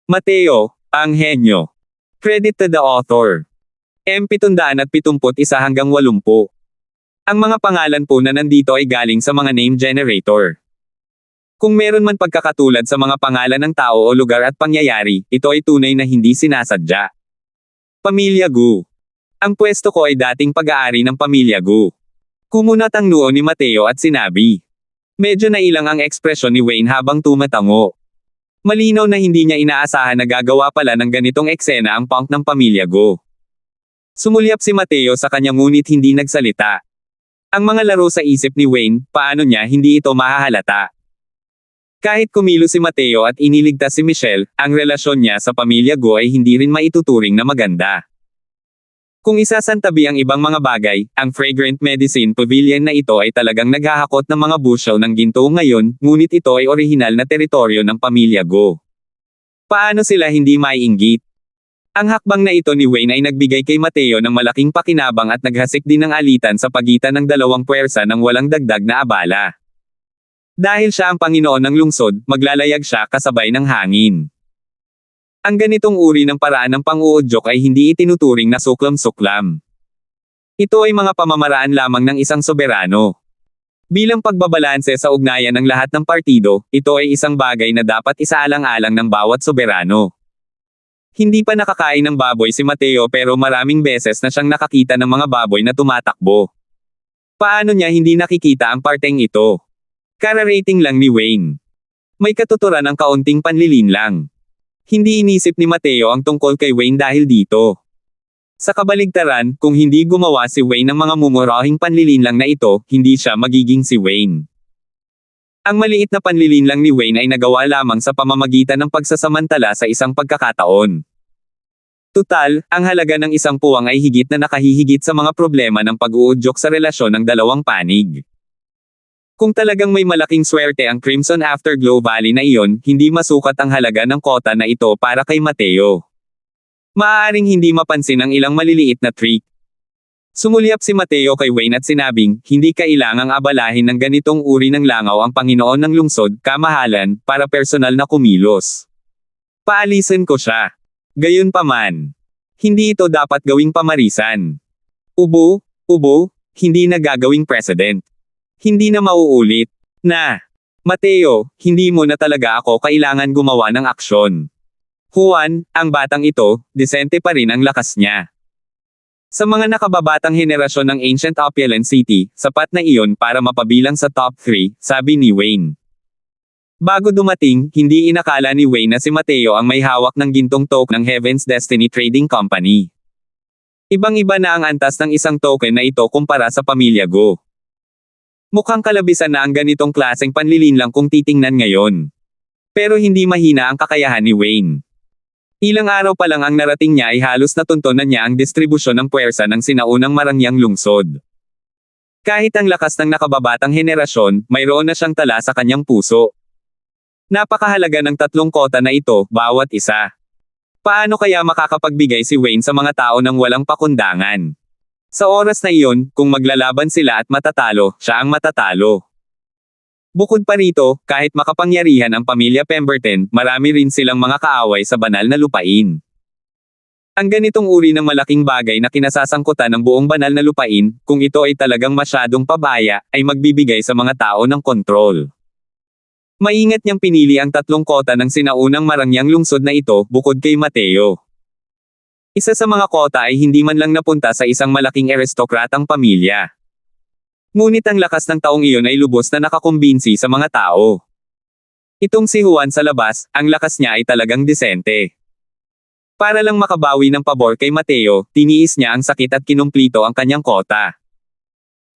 Mateo, ang henyo. Credit to the author. M771 hanggang 80. Ang mga pangalan po na nandito ay galing sa mga name generator. Kung meron man pagkakatulad sa mga pangalan ng tao o lugar at pangyayari, ito ay tunay na hindi sinasadya. Pamilya Gu. Ang pwesto ko ay dating pag-aari ng Pamilya Gu. Kumunat ang noo ni Mateo at sinabi. Medyo nailang ang ekspresyon ni Wayne habang tumatango. Malinaw na hindi niya inaasahan na gagawa pala ng ganitong eksena ang punk ng Pamilya Gu. Sumulyap si Mateo sa kanya ngunit hindi nagsalita. Ang mga laro sa isip ni Wayne, paano niya hindi ito mahahalata? Kahit kumilo si Mateo at iniligtas si Michelle, ang relasyon niya sa Pamilya Gu ay hindi rin maituturing na maganda. Kung isasantabi ang ibang mga bagay, ang Fragrant Medicine Pavilion na ito ay talagang naghahakot ng mga bushel ng ginto ngayon, ngunit ito ay orihinal na teritoryo ng Pamilya Gu. Paano sila hindi maiinggit? Ang hakbang na ito ni Wayne ay nagbigay kay Mateo ng malaking pakinabang at naghasik din ng alitan sa pagitan ng dalawang puwersa ng walang dagdag na abala. Dahil siya ang Panginoon ng lungsod, maglalayag siya kasabay ng hangin. Ang ganitong uri ng paraan ng pang-uudyok ay hindi itinuturing na suklam-suklam. Ito ay mga pamamaraan lamang ng isang soberano. Bilang pagbabalanse sa ugnayan ng lahat ng partido, ito ay isang bagay na dapat isaalang-alang ng bawat soberano. Hindi pa nakakain ng baboy si Mateo pero maraming beses na siyang nakakita ng mga baboy na tumatakbo. Paano niya hindi nakikita ang parteng ito? Kararating lang ni Wayne. May katuturan ng kaunting panlilinlang. Hindi inisip ni Mateo ang tungkol kay Wayne dahil dito. Sa kabaligtaran, kung hindi gumawa si Wayne ng mga mumurahing panlilinlang na ito, hindi siya magiging si Wayne. Ang maliit na panlilinlang ni Wayne ay nagawa lamang sa pamamagitan ng pagsasamantala sa isang pagkakataon. Tutal, ang halaga ng isang puwang ay higit na nakahihigit sa mga problema ng pag-uudyok sa relasyon ng dalawang panig. Kung talagang may malaking swerte ang Crimson Afterglow Valley na iyon, hindi masukat ang halaga ng kota na ito para kay Mateo. Maaaring hindi mapansin ang ilang maliliit na trick. Sumulyap si Mateo kay Wayne at sinabing, hindi kailangang abalahin ng ganitong uri ng langaw ang Panginoon ng lungsod, kamahalan, para personal na kumilos. Paalisin ko siya. Gayunpaman. Hindi ito dapat gawing pamarisan. Ubo, hindi na gagawing president. Hindi na mauulit. Mateo, hindi mo na talaga ako kailangan gumawa ng aksyon. Juan, ang batang ito, disente pa rin ang lakas niya. Sa mga nakababatang henerasyon ng Ancient Opulent City, sapat na iyon para mapabilang sa top 3, sabi ni Wayne. Bago dumating, hindi inakala ni Wayne na si Mateo ang may hawak ng gintong token ng Heaven's Destiny Trading Company. Ibang-iba na ang antas ng isang token na ito kumpara sa Pamilya Gu. Mukhang kalabisan na ang ganitong klaseng panlilinlang kung titingnan ngayon. Pero hindi mahina ang kakayahan ni Wayne. Ilang araw pa lang ang narating niya ay halos natuntunan niya ang distribusyon ng puwersa ng sinaunang Marangyang lungsod. Kahit ang lakas ng nakababatang henerasyon, mayroon na siyang tala sa kanyang puso. Napakahalaga ng 3 kota na ito, bawat isa. Paano kaya makakapagbigay si Wayne sa mga tao ng walang pakundangan? Sa oras na iyon, kung maglalaban sila at matatalo, siya ang matatalo. Bukod pa rito, kahit makapangyarihan ang pamilya Pemberton, marami rin silang mga kaaway sa banal na lupain. Ang ganitong uri ng malaking bagay na kinasasangkutan ng buong banal na lupain, kung ito ay talagang masyadong pabaya, ay magbibigay sa mga tao ng kontrol. Maingat niyang pinili ang 3 kota ng sinaunang Marangyang lungsod na ito, bukod kay Mateo. Isa sa mga kota ay hindi man lang napunta sa isang malaking aristokratang pamilya. Ngunit ang lakas ng taong iyon ay lubos na nakakumbinsi sa mga tao. Itong si Juan sa labas, ang lakas niya ay talagang disente. Para lang makabawi ng pabor kay Mateo, tiniis niya ang sakit at kinumplito ang kanyang kota.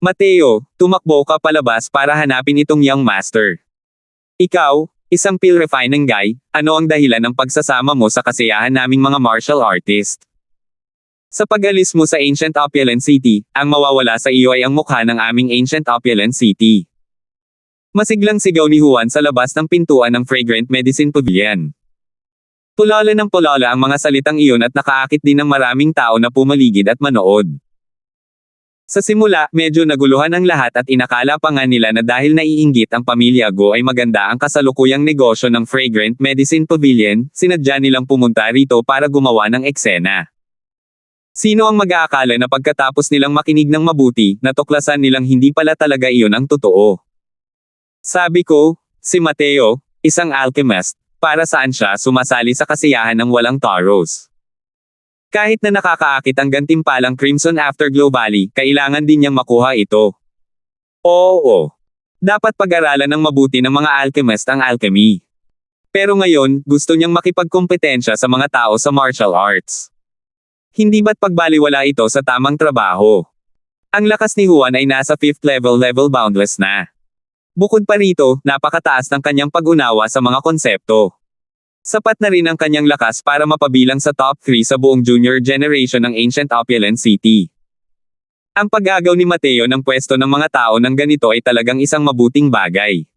Mateo, tumakbo ka palabas para hanapin itong young master. Ikaw, isang pill refining guy, ano ang dahilan ng pagsasama mo sa kasiyahan naming mga martial artist? Sa pag-alis mo sa Ancient Opulent City, ang mawawala sa iyo ay ang mukha ng aming Ancient Opulent City. Masiglang sigaw ni Juan sa labas ng pintuan ng Fragrant Medicine Pavilion. Pulala ng pulala ang mga salitang iyon at nakaakit din ng maraming tao na pumaligid at manood. Sa simula, medyo naguluhan ang lahat at inakala pa nga nila na dahil naiinggit ang pamilya Go ay maganda ang kasalukuyang negosyo ng Fragrant Medicine Pavilion, sinadya nilang pumunta rito para gumawa ng eksena. Sino ang mag-aakala na pagkatapos nilang makinig ng mabuti, natuklasan nilang hindi pala talaga iyon ang totoo. Sabi ko, si Mateo, isang alchemist, para saan siya sumasali sa kasiyahan ng walang taros? Kahit na nakakaakit ang gantimpalang Crimson Afterglow Valley, kailangan din niyang makuha ito. Oo. Dapat pag-aralan ng mabuti ng mga alchemist ang alchemy. Pero ngayon, gusto niyang makipagkompetensya sa mga tao sa martial arts. Hindi ba't pagbaliwala ito sa tamang trabaho? Ang lakas ni Juan ay nasa 5th level boundless na. Bukod pa rito, napakataas ng kanyang pag-unawa sa mga konsepto. Sapat na rin ang kanyang lakas para mapabilang sa top 3 sa buong junior generation ng Ancient Opulent City. Ang paggagaw ni Mateo ng pwesto ng mga tao ng ganito ay talagang isang mabuting bagay.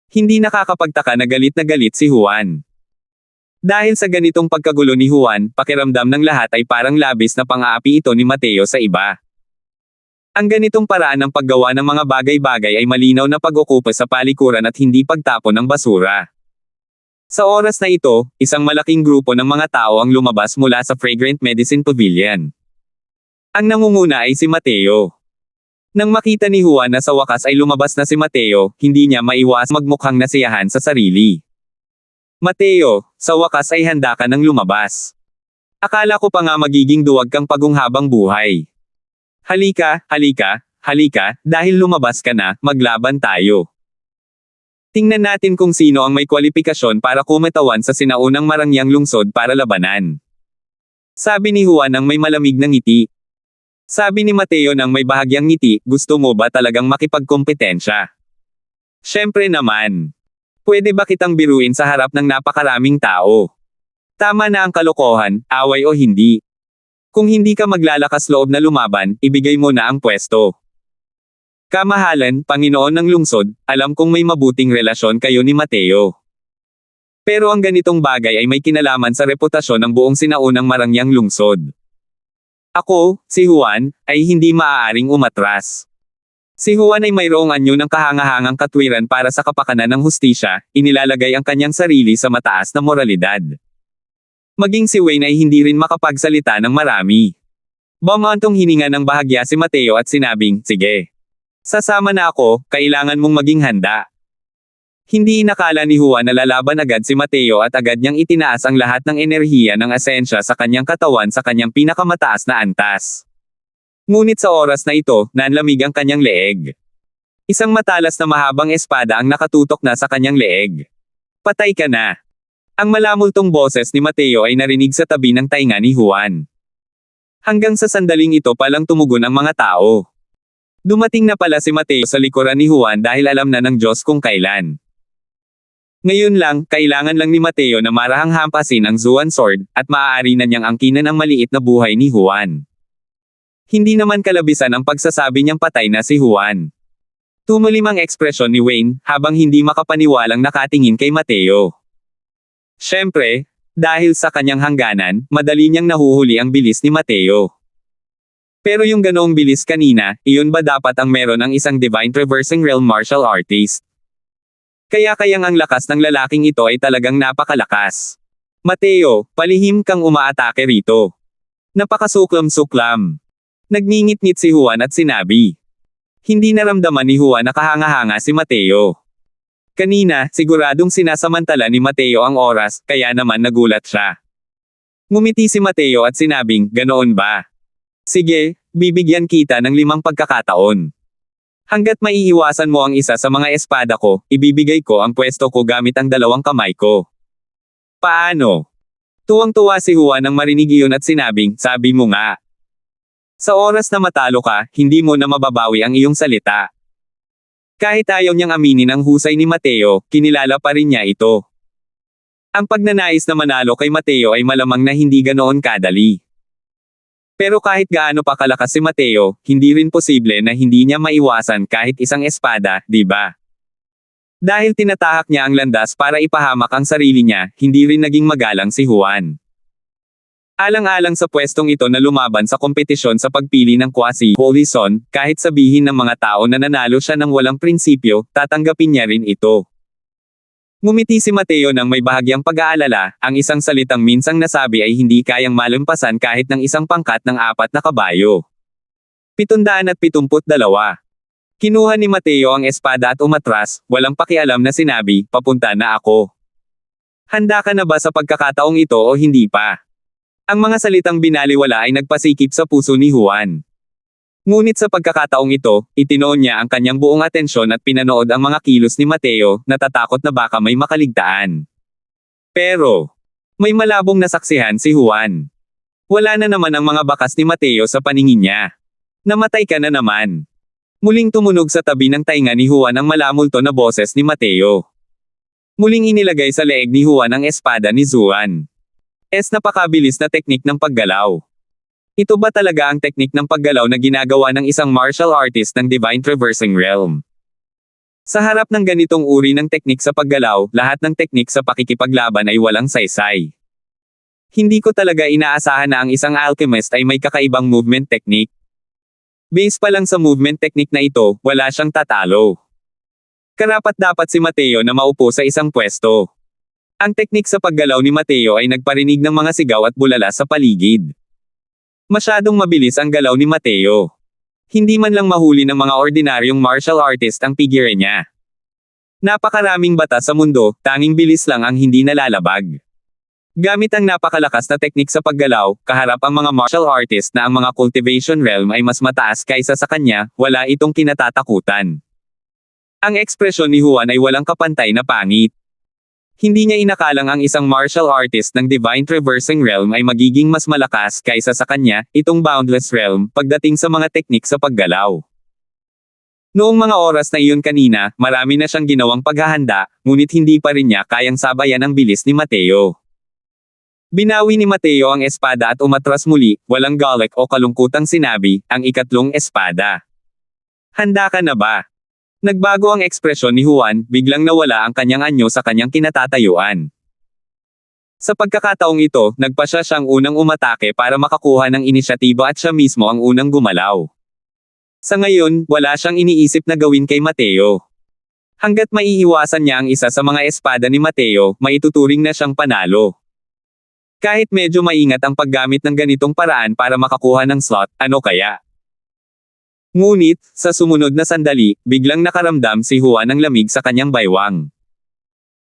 Hindi nakakapagtaka na galit si Juan. Dahil sa ganitong pagkagulo ni Juan, pakiramdam ng lahat ay parang labis na pang-aapi ito ni Mateo sa iba. Ang ganitong paraan ng paggawa ng mga bagay-bagay ay malinaw na pag-okupa sa palikuran at hindi pagtapon ng basura. Sa oras na ito, isang malaking grupo ng mga tao ang lumabas mula sa Fragrant Medicine Pavilion. Ang nangunguna ay si Mateo. Nang makita ni Juan na sa wakas ay lumabas na si Mateo, hindi niya maiwas magmukhang nasiyahan sa sarili. Mateo, sa wakas ay handa ka nang lumabas. Akala ko pa nga magiging duwag kang pagunghabang buhay. Halika, dahil lumabas ka na, maglaban tayo. Tingnan natin kung sino ang may kwalipikasyon para kumatawan sa sinaunang Marangyang lungsod para labanan. Sabi ni Juan nang may malamig na ngiti. Sabi ni Mateo nang may bahagyang ngiti, gusto mo ba talagang makipagkompetensya? Syempre naman. Pwede ba kitang biruin sa harap ng napakaraming tao? Tama na ang kalokohan, away o hindi. Kung hindi ka maglalakas loob na lumaban, ibigay mo na ang pwesto. Kamahalan, Panginoon ng lungsod, alam kong may mabuting relasyon kayo ni Mateo. Pero ang ganitong bagay ay may kinalaman sa reputasyon ng buong sinaunang Marangyang lungsod. Ako, si Juan, ay hindi maaaring umatras. Si Juan ay mayroong anyo ng kahangahangang katwiran para sa kapakanan ng hustisya, inilalagay ang kanyang sarili sa mataas na moralidad. Maging si Wayne ay hindi rin makapagsalita ng marami. Bumantong hininga ng bahagya si Mateo at sinabing, sige. Sasama na ako, kailangan mong maging handa. Hindi inakala ni Juan na lalaban agad si Mateo at agad niyang itinaas ang lahat ng enerhiya ng asensya sa kanyang katawan sa kanyang pinakamataas na antas. Ngunit sa oras na ito, nanlamig ang kanyang leeg. Isang matalas na mahabang espada ang nakatutok na sa kanyang leeg. Patay ka na. Ang malamultong boses ni Mateo ay narinig sa tabi ng tainga ni Juan. Hanggang sa sandaling ito palang tumugon ang mga tao. Dumating na pala si Mateo sa likuran ni Juan dahil alam na ng Diyos kung kailan. Ngayon lang, kailangan lang ni Mateo na marahang hampasin ang Zuan Sword, at maaari na niyang angkinan ang maliit na buhay ni Juan. Hindi naman kalabisan ang pagsasabi niyang patay na si Juan. Tumulim ang ekspresyon ni Wayne, habang hindi makapaniwalang nakatingin kay Mateo. Siyempre, dahil sa kanyang hangganan, madali niyang nahuhuli ang bilis ni Mateo. Pero yung ganoong bilis kanina, iyon ba dapat ang meron ng isang Divine Traversing Realm martial artist? Kayang ang lakas ng lalaking ito ay talagang napakalakas. Mateo, palihim kang umaatake rito. Napakasuklam-suklam. Nagngingit-ngit si Juan at sinabi. Hindi naramdaman ni Juan na kahanga-hanga si Mateo. Kanina, siguradong sinasamantala ni Mateo ang oras, kaya naman nagulat siya. Ngumiti si Mateo at sinabing, ganoon ba? Sige, bibigyan kita ng 5 pagkakataon. Hanggat maiiwasan mo ang isa sa mga espada ko, ibibigay ko ang pwesto ko gamit ang 2 kamay ko. Paano? Tuwang-tuwa si Juan nang marinig iyon at sinabing, sabi mo nga. Sa oras na matalo ka, hindi mo na mababawi ang iyong salita. Kahit ayaw niyang aminin ang husay ni Mateo, kinilala pa rin niya ito. Ang pagnanais na manalo kay Mateo ay malamang na hindi ganoon kadali. Pero kahit gaano pa kalakas si Mateo, hindi rin posible na hindi niya maiwasan kahit isang espada, di ba? Dahil tinatahak niya ang landas para ipahamak ang sarili niya, hindi rin naging magalang si Juan. Alang-alang sa pwestong ito na lumaban sa kompetisyon sa pagpili ng quasi-holy son, kahit sabihin ng mga tao na nanalo siya ng walang prinsipyo, tatanggapin niya rin ito. Ngumiti si Mateo ng may bahagyang pag-aalala, ang isang salitang minsang nasabi ay hindi kayang malumpasan kahit ng isang pangkat ng 4 na kabayo. 772. Kinuha ni Mateo ang espada at umatras, walang pakialam na sinabi, papunta na ako. Handa ka na ba sa pagkakataong ito o hindi pa? Ang mga salitang binaliwala ay nagpasikip sa puso ni Juan. Ngunit sa pagkakataong ito, itinoon niya ang kanyang buong atensyon at pinanood ang mga kilos ni Mateo, natatakot na baka may makaligtaan. Pero, may malabong nasaksihan si Juan. Wala na naman ang mga bakas ni Mateo sa paningin niya. Namatay ka na naman. Muling tumunog sa tabi ng tainga ni Juan ang malamulto na boses ni Mateo. Muling inilagay sa leeg ni Juan ang espada ni Juan. Napakabilis na teknik ng paggalaw. Ito ba talaga ang teknik ng paggalaw na ginagawa ng isang martial artist ng Divine Traversing Realm? Sa harap ng ganitong uri ng teknik sa paggalaw, lahat ng teknik sa pakikipaglaban ay walang saysay. Hindi ko talaga inaasahan na ang isang alchemist ay may kakaibang movement technique. Base pa lang sa movement technique na ito, wala siyang tatalo. Karapat-dapat si Mateo na maupo sa isang pwesto. Ang teknik sa paggalaw ni Mateo ay nagparinig ng mga sigaw at bulala sa paligid. Masyadong mabilis ang galaw ni Mateo. Hindi man lang mahuli ng mga ordinaryong martial artist ang figure niya. Napakaraming bata sa mundo, tanging bilis lang ang hindi nalalabag. Gamit ang napakalakas na teknik sa paggalaw, kaharap ang mga martial artist na ang mga cultivation realm ay mas mataas kaysa sa kanya, wala itong kinatatakutan. Ang ekspresyon ni Juan ay walang kapantay na pangit. Hindi niya inakalang ang isang martial artist ng Divine Traversing Realm ay magiging mas malakas kaysa sa kanya, itong Boundless Realm, pagdating sa mga teknik sa paggalaw. Noong mga oras na iyon kanina, marami na siyang ginawang paghahanda, ngunit hindi pa rin niya kayang sabayan ang bilis ni Mateo. Binawi ni Mateo ang espada at umatras muli, walang galit o kalungkutang sinabi, ang ikatlong espada. Handa ka na ba? Nagbago ang ekspresyon ni Juan, biglang nawala ang kanyang anyo sa kanyang kinatatayuan. Sa pagkakataong ito, nagpasya siyang unang umatake para makakuha ng inisyatiba at siya mismo ang unang gumalaw. Sa ngayon, wala siyang iniisip na gawin kay Mateo. Hanggat maiiwasan niya ang isa sa mga espada ni Mateo, maituturing na siyang panalo. Kahit medyo maingat ang paggamit ng ganitong paraan para makakuha ng slot, ano kaya? Ngunit, sa sumunod na sandali, biglang nakaramdam si Juan ng lamig sa kanyang baywang.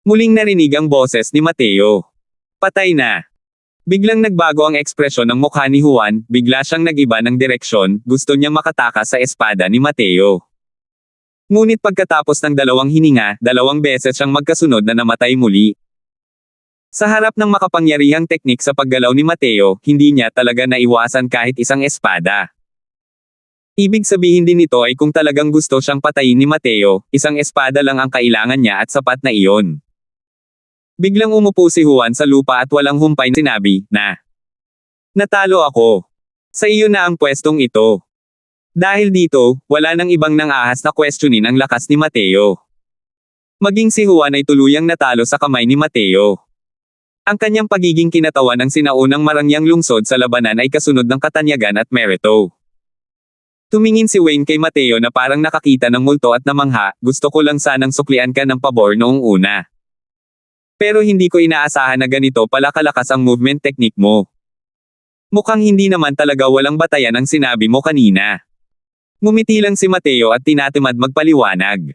Muling narinig ang boses ni Mateo. Patay na. Biglang nagbago ang ekspresyon ng mukha ni Juan, bigla siyang nag-iba ng direksyon, gusto niyang makatakas sa espada ni Mateo. Ngunit pagkatapos ng 2 hininga, 2 beses siyang magkasunod na namatay muli. Sa harap ng makapangyarihang teknik sa paggalaw ni Mateo, hindi niya talaga naiwasan kahit isang espada. Ibig sabihin din nito ay kung talagang gusto siyang patayin ni Mateo, isang espada lang ang kailangan niya at sapat na iyon. Biglang umupo si Juan sa lupa at walang humpay sinabi, na natalo ako. Sa iyo na ang pwestong ito. Dahil dito, wala nang ibang nang-ahas na questionin ang lakas ni Mateo. Maging si Juan ay tuluyang natalo sa kamay ni Mateo. Ang kanyang pagiging kinatawan ng sinaunang marangyang lungsod sa labanan ay kasunod ng katanyagan at merito. Tumingin si Wayne kay Mateo na parang nakakita ng multo at namangha, gusto ko lang sanang suklian ka ng pabor noong una. Pero hindi ko inaasahan na ganito pala kalakas ang movement technique mo. Mukhang hindi naman talaga walang batayan ang sinabi mo kanina. Ngumiti lang si Mateo at tinatamad magpaliwanag.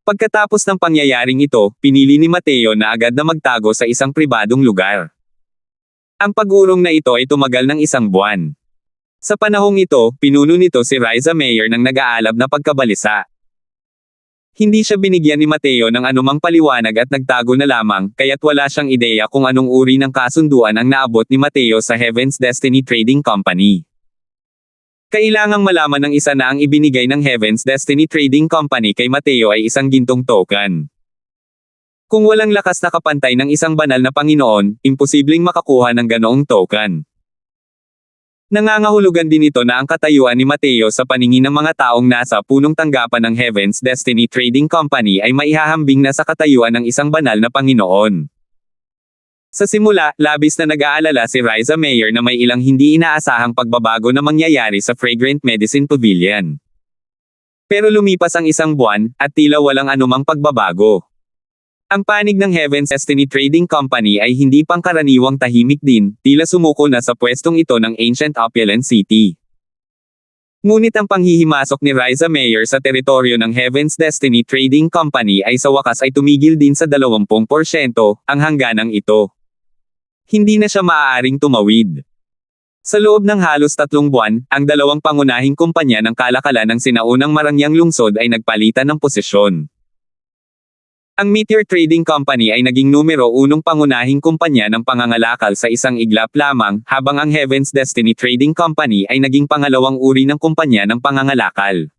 Pagkatapos ng pangyayaring ito, pinili ni Mateo na agad na magtago sa isang pribadong lugar. Ang pag-urong na ito ay tumagal ng 1 buwan. Sa panahong ito, pinuno nito si Riza Mayer ng nag-aalab na pagkabalisa. Hindi siya binigyan ni Mateo ng anumang paliwanag at nagtago na lamang, kaya't wala siyang ideya kung anong uri ng kasunduan ang naabot ni Mateo sa Heaven's Destiny Trading Company. Kailangang malaman ng isa na ang ibinigay ng Heaven's Destiny Trading Company kay Mateo ay isang gintong token. Kung walang lakas na kapantay ng isang banal na Panginoon, imposibleng makakuha ng ganoong token. Nangangahulugan din ito na ang katayuan ni Mateo sa paningin ng mga taong nasa punong tanggapan ng Heaven's Destiny Trading Company ay maihahambing na sa katayuan ng isang banal na Panginoon. Sa simula, labis na nag-aalala si Riza Mayer na may ilang hindi inaasahang pagbabago na mangyayari sa Fragrant Medicine Pavilion. Pero lumipas ang isang buwan, at tila walang anumang pagbabago. Ang panig ng Heaven's Destiny Trading Company ay hindi pangkaraniwang tahimik din, tila sumuko na sa pwestong ito ng Ancient Opulent City. Ngunit ang panghihimasok ni Riza Mayer sa teritoryo ng Heaven's Destiny Trading Company ay sa wakas ay tumigil din sa 20%, ang hangganang ito. Hindi na siya maaaring tumawid. Sa loob ng halos 3 buwan, ang dalawang pangunahing kumpanya ng kalakalan ng sinaunang Marangyang lungsod ay nagpalitan ng posisyon. Ang Meteor Trading Company ay naging numero 1 pangunahing kumpanya ng pangangalakal sa isang iglap lamang, habang ang Heaven's Destiny Trading Company ay naging pangalawang uri ng kumpanya ng pangangalakal.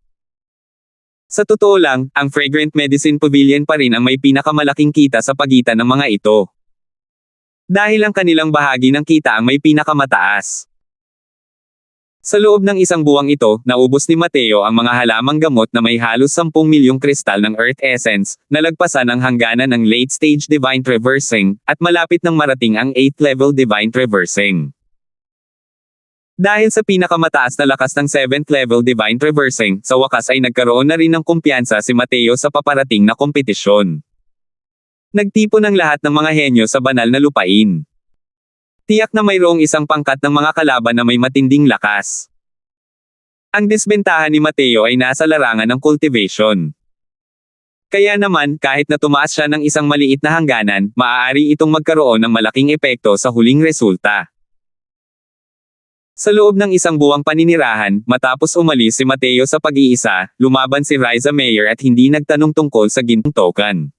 Sa totoo lang, ang Fragrant Medicine Pavilion pa rin ang may pinakamalaking kita sa pagitan ng mga ito. Dahil ang kanilang bahagi ng kita ang may pinakamataas. Sa loob ng isang buwang ito, naubos ni Mateo ang mga halamang gamot na may halos 10 milyong kristal ng Earth Essence, nalagpasan ang hangganan ng Late Stage Divine Traversing, at malapit nang marating ang 8th Level Divine Traversing. Dahil sa pinakamataas na lakas ng 7th Level Divine Traversing, sa wakas ay nagkaroon na rin ng kumpiyansa si Mateo sa paparating na kompetisyon. Nagtipon ang lahat ng mga henyo sa banal na lupain. Tiyak na mayroong isang pangkat ng mga kalaban na may matinding lakas. Ang disbentahan ni Mateo ay nasa larangan ng cultivation. Kaya naman, kahit na tumaas siya ng isang maliit na hangganan, maaari itong magkaroon ng malaking epekto sa huling resulta. Sa loob ng isang buwang paninirahan, matapos umalis si Mateo sa pag-iisa, lumaban si Riza Mayer at hindi nagtanong tungkol sa ginting token.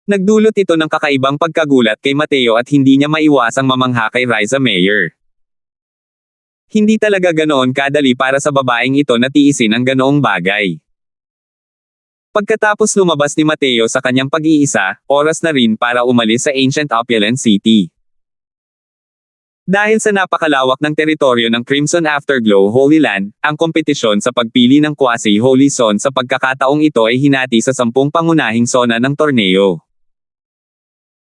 Nagdulot ito ng kakaibang pagkagulat kay Mateo at hindi niya maiwasang mamangha kay Riza Mayer. Hindi talaga ganoon kadali para sa babaeng ito na tiisin ang ganoong bagay. Pagkatapos lumabas ni Mateo sa kanyang pag-iisa, oras na rin para umalis sa Ancient Opulent City. Dahil sa napakalawak ng teritoryo ng Crimson Afterglow Holy Land, ang kompetisyon sa pagpili ng Quasi-Holy Zone sa pagkakataong ito ay hinati sa 10 pangunahing zona ng torneo.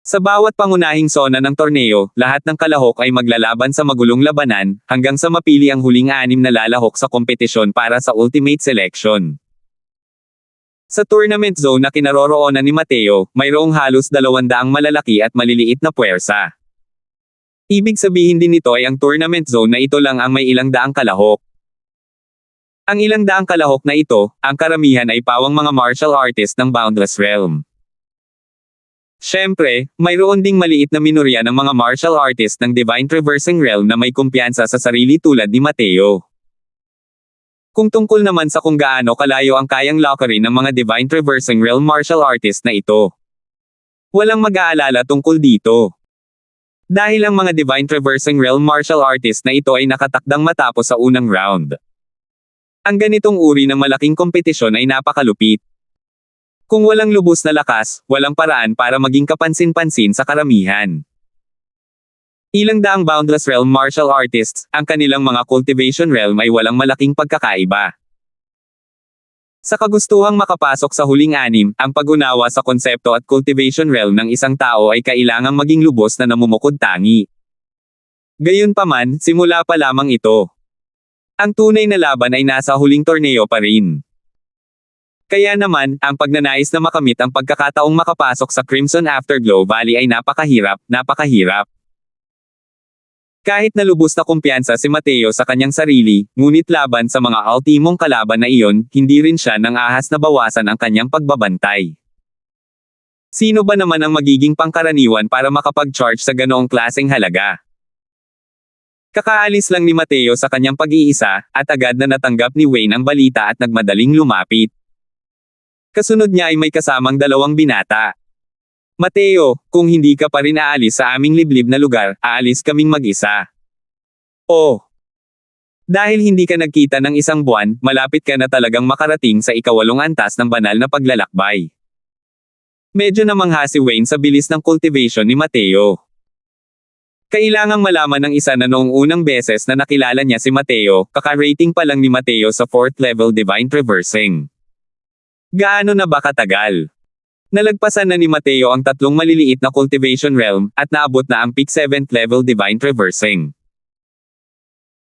Sa bawat pangunahing zona ng torneo, lahat ng kalahok ay maglalaban sa magulong labanan, hanggang sa mapili ang huling 6 na lalahok sa kompetisyon para sa Ultimate Selection. Sa tournament zone na kinaroroonan ni Mateo, mayroong halos 200 malalaki at maliliit na puwersa. Ibig sabihin din nito ay ang tournament zone na ito lang ang may ilang daang kalahok. Ang ilang daang kalahok na ito, ang karamihan ay pawang mga martial artist ng Boundless Realm. Siyempre, mayroon ding maliit na minorya ng mga martial artist ng Divine Traversing Realm na may kumpiyansa sa sarili tulad ni Mateo. Kung tungkol naman sa kung gaano kalayo ang kayang lockery ng mga Divine Traversing Realm martial artist na ito, walang mag-aalala tungkol dito. Dahil ang mga Divine Traversing Realm martial artist na ito ay nakatakdang matapos sa unang round. Ang ganitong uri ng malaking kompetisyon ay napakalupit. Kung walang lubos na lakas, walang paraan para maging kapansin-pansin sa karamihan. Ilang daang Boundless Realm martial artists, ang kanilang mga cultivation realm ay walang malaking pagkakaiba. Sa kagustuhang makapasok sa huling 6, ang pag-unawa sa konsepto at cultivation realm ng isang tao ay kailangang maging lubos na namumukod-tangi. Gayunpaman, simula pa lamang ito. Ang tunay na laban ay nasa huling torneo pa rin. Kaya naman, ang pagnanais na makamit ang pagkakataong makapasok sa Crimson Afterglow Valley ay napakahirap. Kahit na lubos na kumpiyansa si Mateo sa kanyang sarili, ngunit laban sa mga ultimong kalaban na iyon, hindi rin siya nang ahas na bawasan ang kanyang pagbabantay. Sino ba naman ang magiging pangkaraniwan para makapag-charge sa ganoong klaseng halaga? Kakaalis lang ni Mateo sa kanyang pag-iisa, at agad na natanggap ni Wayne ang balita at nagmadaling lumapit. Kasunod niya ay may kasamang 2 binata. Mateo, kung hindi ka pa rin aalis sa aming liblib na lugar, aalis kaming mag-isa. Oh! Dahil hindi ka nagkita ng 1 buwan, malapit ka na talagang makarating sa ika-8 antas ng banal na paglalakbay. Medyo namangha si Wayne sa bilis ng cultivation ni Mateo. Kailangang malaman ng isa na noong unang beses na nakilala niya si Mateo, kaka-rating pa lang ni Mateo sa 4th level Divine Traversing. Gaano na ba katagal? Nalagpasan na ni Mateo ang tatlong maliliit na cultivation realm, at naabot na ang peak 7th level divine traversing.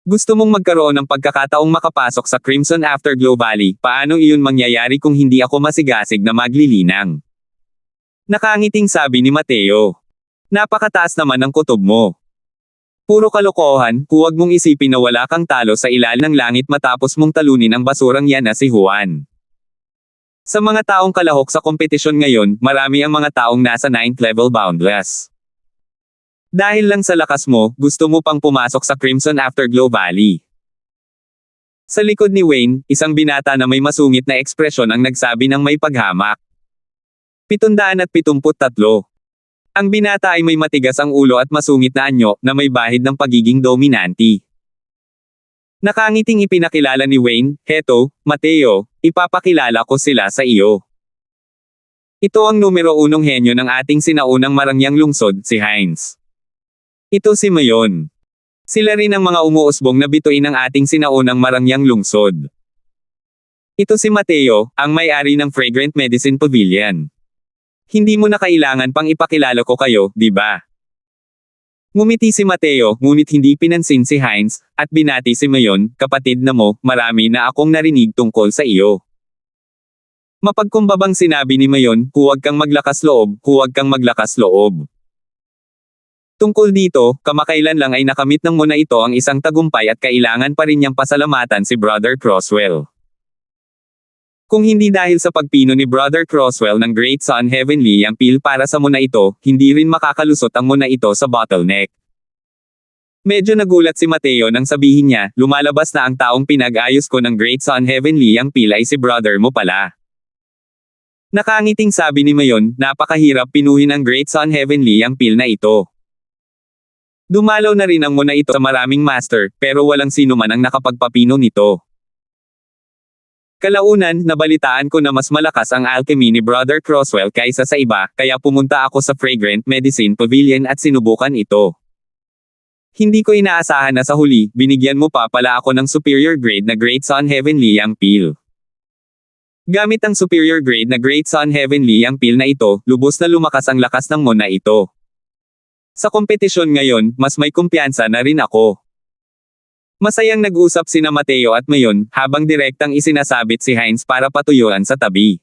Gusto mong magkaroon ng pagkakataong makapasok sa Crimson Afterglow Valley, paano iyon mangyayari kung hindi ako masigasig na maglilinang? Nakangiting sabi ni Mateo. Napakataas naman ng kutob mo. Puro kalokohan, huwag mong isipin na wala kang talo sa ilalim ng langit matapos mong talunin ang basurang yan na si Juan. Sa mga taong kalahok sa kompetisyon ngayon, marami ang mga taong nasa 9th level boundless. Dahil lang sa lakas mo, gusto mo pang pumasok sa Crimson Afterglow Valley. Sa likod ni Wayne, isang binata na may masungit na ekspresyon ang nagsabi ng may paghamak. 773. Ang binata ay may matigas ang ulo at masungit na anyo, na may bahid ng pagiging dominanti. Nakangiting ipinakilala ni Wayne, "Heto, Mateo, ipapakilala ko sila sa iyo. Ito ang numero 1 henyo ng ating sinaunang marangyang lungsod, si Hines. Ito si Mayon. Sila rin ang mga umuusbong na bituin ng ating sinaunang marangyang lungsod. Ito si Mateo, ang may-ari ng Fragrant Medicine Pavilion. Hindi mo na kailangan pang ipakilala ko kayo, di ba?" Ngumiti si Mateo, ngunit hindi pinansin si Hines, at binati si Mayon, "Kapatid na mo, marami na akong narinig tungkol sa iyo." Mapagkumbabang sinabi ni Mayon, huwag kang maglakas loob. Tungkol dito, kamakailan lang ay nakamit ng muna ito ang isang tagumpay at kailangan pa rin niyang pasalamatan si Brother Crosswell. Kung hindi dahil sa pagpino ni Brother Crosswell ng Great Sun Heavenly ang peel para sa muna ito, hindi rin makakalusot ang muna ito sa bottleneck. Medyo nagulat si Mateo nang sabihin niya, lumalabas na ang taong pinag-ayos ko ng Great Sun Heavenly ang peel ay si brother mo pala. Nakangiting sabi ni Mayon, napakahirap pinuhin ang Great Sun Heavenly ang peel na ito. Dumalaw na rin ang muna ito sa maraming master, pero walang sino man ang nakapagpapino nito. Kalaunan, nabalitaan ko na mas malakas ang alchemy ni Brother Crosswell kaysa sa iba, kaya pumunta ako sa Fragrant Medicine Pavilion at sinubukan ito. Hindi ko inaasahan na sa huli, binigyan mo pa pala ako ng superior grade na Great Sun Heavenly ang peel. Gamit ang superior grade na Great Sun Heavenly ang peel na ito, lubos na lumakas ang lakas ng muna ito. Sa kompetisyon ngayon, mas may kumpiyansa na rin ako. Masayang nag-usap sina Mateo at Mayon, habang direktang isinasabit si Hines para patuyuan sa tabi.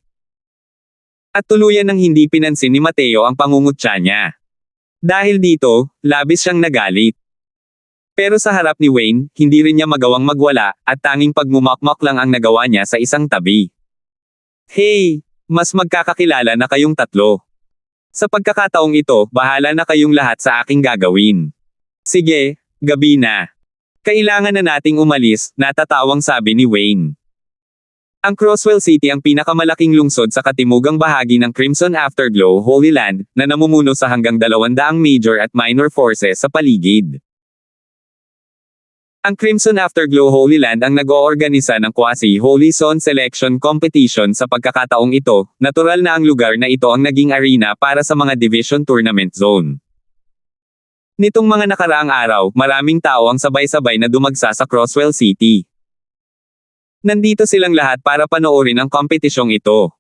At tuluyan ng hindi pinansin ni Mateo ang pangungutya niya. Dahil dito, labis siyang nagalit. Pero sa harap ni Wayne, hindi rin niya magawang magwala, at tanging pagmumakmak lang ang nagawa niya sa isang tabi. "Hey, mas magkakakilala na kayong tatlo. Sa pagkakataong ito, bahala na kayong lahat sa aking gagawin. Sige, gabi na. Kailangan na nating umalis," natatawang sabi ni Wayne. Ang Crosswell City ang pinakamalaking lungsod sa katimugang bahagi ng Crimson Afterglow Holy Land, na namumuno sa hanggang 200 major at minor forces sa paligid. Ang Crimson Afterglow Holy Land ang nag-oorganisa ng quasi-Holy Zone Selection Competition sa pagkakataong ito, natural na ang lugar na ito ang naging arena para sa mga Division Tournament Zone. Nitong mga nakaraang araw, maraming tao ang sabay-sabay na dumagsa sa Crosswell City. Nandito silang lahat para panoorin ang kompetisyong ito.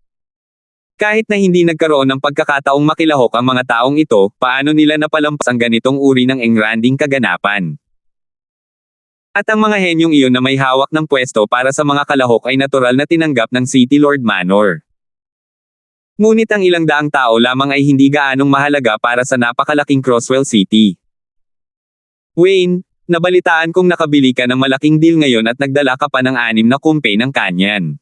Kahit na hindi nagkaroon ng pagkakataong makilahok ang mga taong ito, paano nila napalampas ang ganitong uri ng engranding kaganapan? At ang mga henyong iyon na may hawak ng pwesto para sa mga kalahok ay natural na tinanggap ng City Lord Manor. Ngunit ang ilang daang tao lamang ay hindi gaanong mahalaga para sa napakalaking Crosswell City. "Wayne, nabalitaan kong nakabili ka ng malaking deal ngayon at nagdala ka pa ng 6 na kumpe ng kanyan."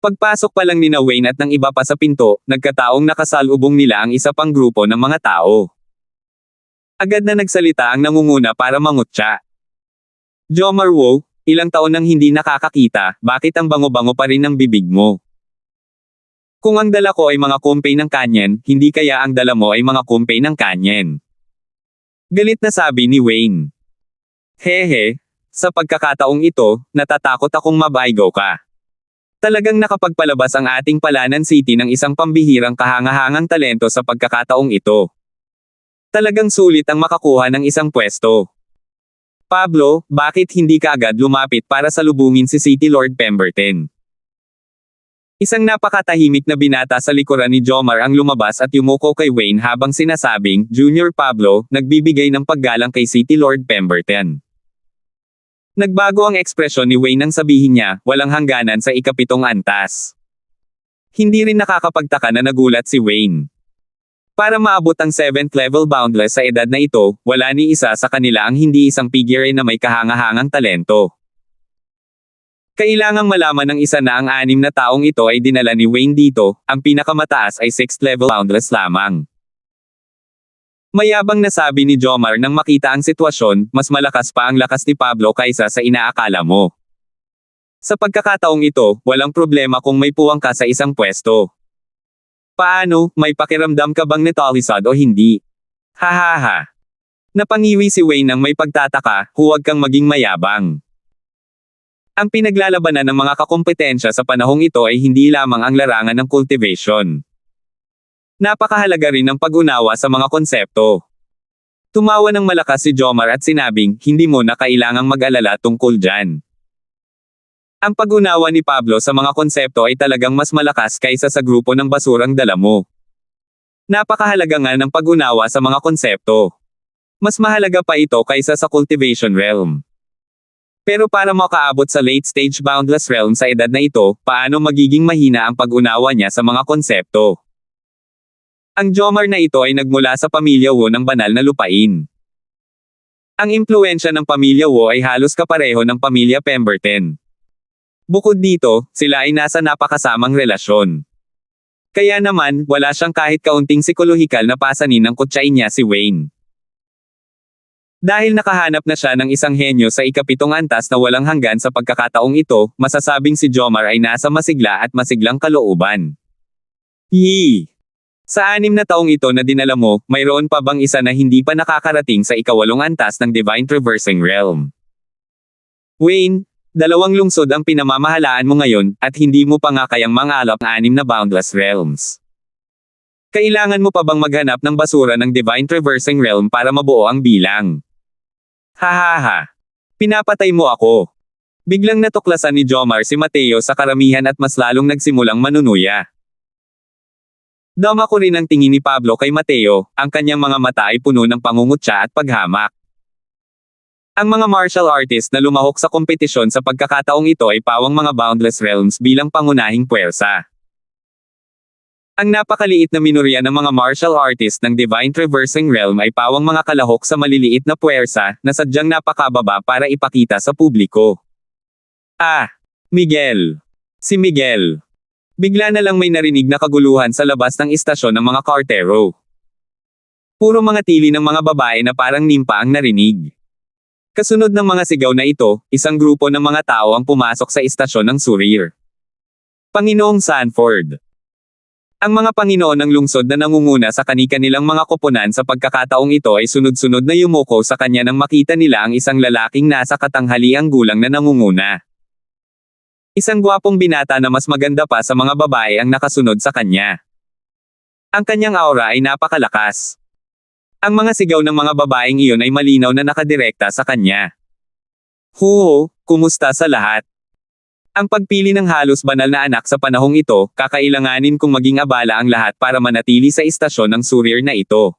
Pagpasok pa lang nina Wayne at ng iba pa sa pinto, nagkataong nakasalubong nila ang isa pang grupo ng mga tao. Agad na nagsalita ang nangunguna para mangutya. "Jomar Wo, ilang taon nang hindi nakakakita, bakit ang bango-bango pa rin ng bibig mo? Kung ang dala ko ay mga kumpe ng kanyan, hindi kaya ang dala mo ay mga kumpe ng kanyan?" Galit na sabi ni Wayne. "Hehe, sa pagkakataong ito, natatakot akong mabaigaw ka. Talagang nakapagpalabas ang ating Palanan City ng isang pambihirang kahangahangang talento sa pagkakataong ito. Talagang sulit ang makakuha ng isang pwesto. Pablo, bakit hindi ka agad lumapit para salubungin si City Lord Pemberton? Isang napakatahimik na binata sa likuran ni Jomar ang lumabas at yumuko kay Wayne habang sinasabing, Junior Pablo, nagbibigay ng paggalang kay City Lord Pemberton. Nagbago ang ekspresyon ni Wayne nang sabihin niya, walang hangganan sa ikapitong antas. Hindi rin nakakapagtaka na nagulat si Wayne. Para maabot ang 7th level boundless sa edad na ito, wala ni isa sa kanila ang hindi isang figure na may kahangahangang talento. Kailangang malaman ng isa na ang 6 na taong ito ay dinala ni Wayne dito, ang pinakamataas ay 6th level boundless lamang. Mayabang na sabi ni Jomar nang makita ang sitwasyon, mas malakas pa ang lakas ni Pablo kaysa sa inaakala mo. Sa pagkakataong ito, walang problema kung may puwang ka sa isang pwesto. Paano, may pakiramdam ka bang netalisod o hindi? Hahaha. Napangiwi si Wayne nang may pagtataka, huwag kang maging mayabang. Ang pinaglalabanan ng mga kakompetensya sa panahong ito ay hindi lamang ang larangan ng cultivation. Napakahalaga rin ng pag-unawa sa mga konsepto. Tumawa ng malakas si Jomar at sinabing, hindi mo na kailangang mag-alala tungkol dyan. Ang pag-unawa ni Pablo sa mga konsepto ay talagang mas malakas kaysa sa grupo ng basurang dala mo. Napakahalaga nga ng pag-unawa sa mga konsepto. Mas mahalaga pa ito kaysa sa cultivation realm. Pero para makaabot sa late stage boundless realm sa edad na ito, paano magiging mahina ang pag-unawa niya sa mga konsepto? Ang Jomar na ito ay nagmula sa pamilya Wu ng banal na lupain. Ang impluensya ng pamilya Wu ay halos kapareho ng pamilya Pemberton. Bukod dito, sila ay nasa napakasamang relasyon. Kaya naman, wala siyang kahit kaunting psikolohikal na pasanin ng kutsain niya si Wayne. Dahil nakahanap na siya ng isang henyo sa ikapitong antas na walang hanggan sa pagkakataong ito, masasabing si Jomar ay nasa masigla at masiglang kalooban. Yee! Sa 6 na taong ito na dinala mo, mayroon pa bang isa na hindi pa nakakarating sa ikawalong antas ng Divine Traversing Realm? Wayne, 2 lungsod ang pinamamahalaan mo ngayon, at hindi mo pa nga kayang mangalap ng 6 na boundless realms. Kailangan mo pa bang maghanap ng basura ng Divine Traversing Realm para mabuo ang bilang? Hahaha. Pinapatay mo ako. Biglang natuklasan ni Jomar si Mateo sa karamihan at mas lalong nagsimulang manunuya. Dama ko rin ang tingin ni Pablo kay Mateo, ang kanyang mga mata ay puno ng pangungutya at paghamak. Ang mga martial artist na lumahok sa kompetisyon sa pagkakataong ito ay pawang mga boundless realms bilang pangunahing puwersa. Ang napakaliit na minorya ng mga martial artist ng Divine Traversing Realm ay pawang mga kalahok sa maliliit na puwersa na sadyang napakababa para ipakita sa publiko. Ah! Miguel! Si Miguel! Bigla na lang may narinig na kaguluhan sa labas ng istasyon ng mga kartero. Puro mga tili ng mga babae na parang nimpa ang narinig. Kasunod ng mga sigaw na ito, isang grupo ng mga tao ang pumasok sa istasyon ng Surir. Panginoong Sanford. Ang mga Panginoon ng lungsod na nangunguna sa kani-kanilang mga koponan sa pagkakataong ito ay sunod-sunod na yumuko sa kanya nang makita nila ang isang lalaking nasa katanghaliang gulang na nangunguna. Isang gwapong binata na mas maganda pa sa mga babae ang nakasunod sa kanya. Ang kanyang aura ay napakalakas. Ang mga sigaw ng mga babaeng iyon ay malinaw na nakadirekta sa kanya. Huho, kumusta sa lahat? Ang pagpili ng halos banal na anak sa panahong ito, kakailanganin kong maging abala ang lahat para manatili sa istasyon ng Surir na ito.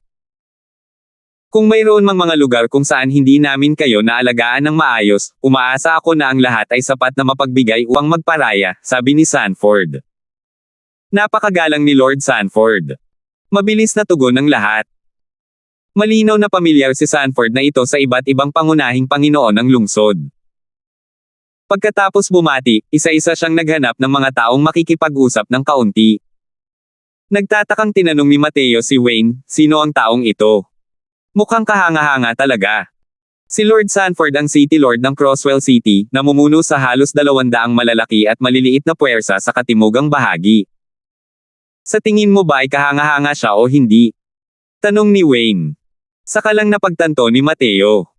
Kung mayroon mang mga lugar kung saan hindi namin kayo naalagaan ng maayos, umaasa ako na ang lahat ay sapat na mapagbigay upang magparaya, sabi ni Sanford. Napakagalang ni Lord Sanford. Mabilis na tugon ng lahat. Malinaw na pamilyar si Sanford na ito sa iba't ibang pangunahing Panginoon ng lungsod. Pagkatapos bumati, isa-isa siyang naghanap ng mga taong makikipag-usap ng kaunti. Nagtatakang tinanong ni Mateo si Wayne, sino ang taong ito? Mukhang kahanga-hanga talaga. Si Lord Sanford ang City Lord ng Crosswell City, namumuno sa halos 200 malalaki at maliliit na puwersa sa katimugang bahagi. Sa tingin mo ba ay kahanga-hanga siya o hindi? Tanong ni Wayne. Saka lang napagtanto ni Mateo.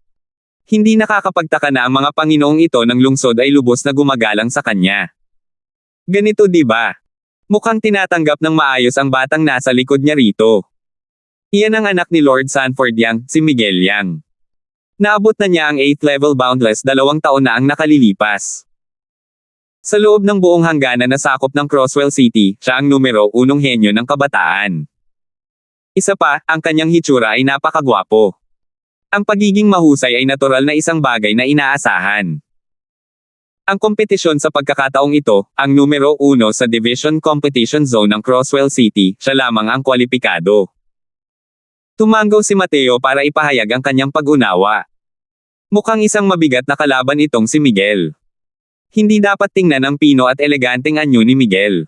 Hindi nakakapagtaka na ang mga Panginoong ito ng lungsod ay lubos na gumagalang sa kanya. Ganito di ba? Mukhang tinatanggap ng maayos ang batang nasa likod niya rito. Iyan ang anak ni Lord Sanford Yang, si Miguel Yang. Naabot na niya ang 8th level boundless 2 taon na ang nakalilipas. Sa loob ng buong hangganan na sakop ng Crosswell City, siya ang numero 1 henyo ng kabataan. Isa pa, ang kanyang hitsura ay napakagwapo. Ang pagiging mahusay ay natural na isang bagay na inaasahan. Ang kompetisyon sa pagkakataong ito, ang numero 1 sa Division Competition Zone ng Crosswell City, siya lamang ang kwalipikado. Tumanggo si Mateo para ipahayag ang kanyang pag-unawa. Mukhang isang mabigat na kalaban itong si Miguel. Hindi dapat tingnan ang pino at eleganteng anyo ni Miguel.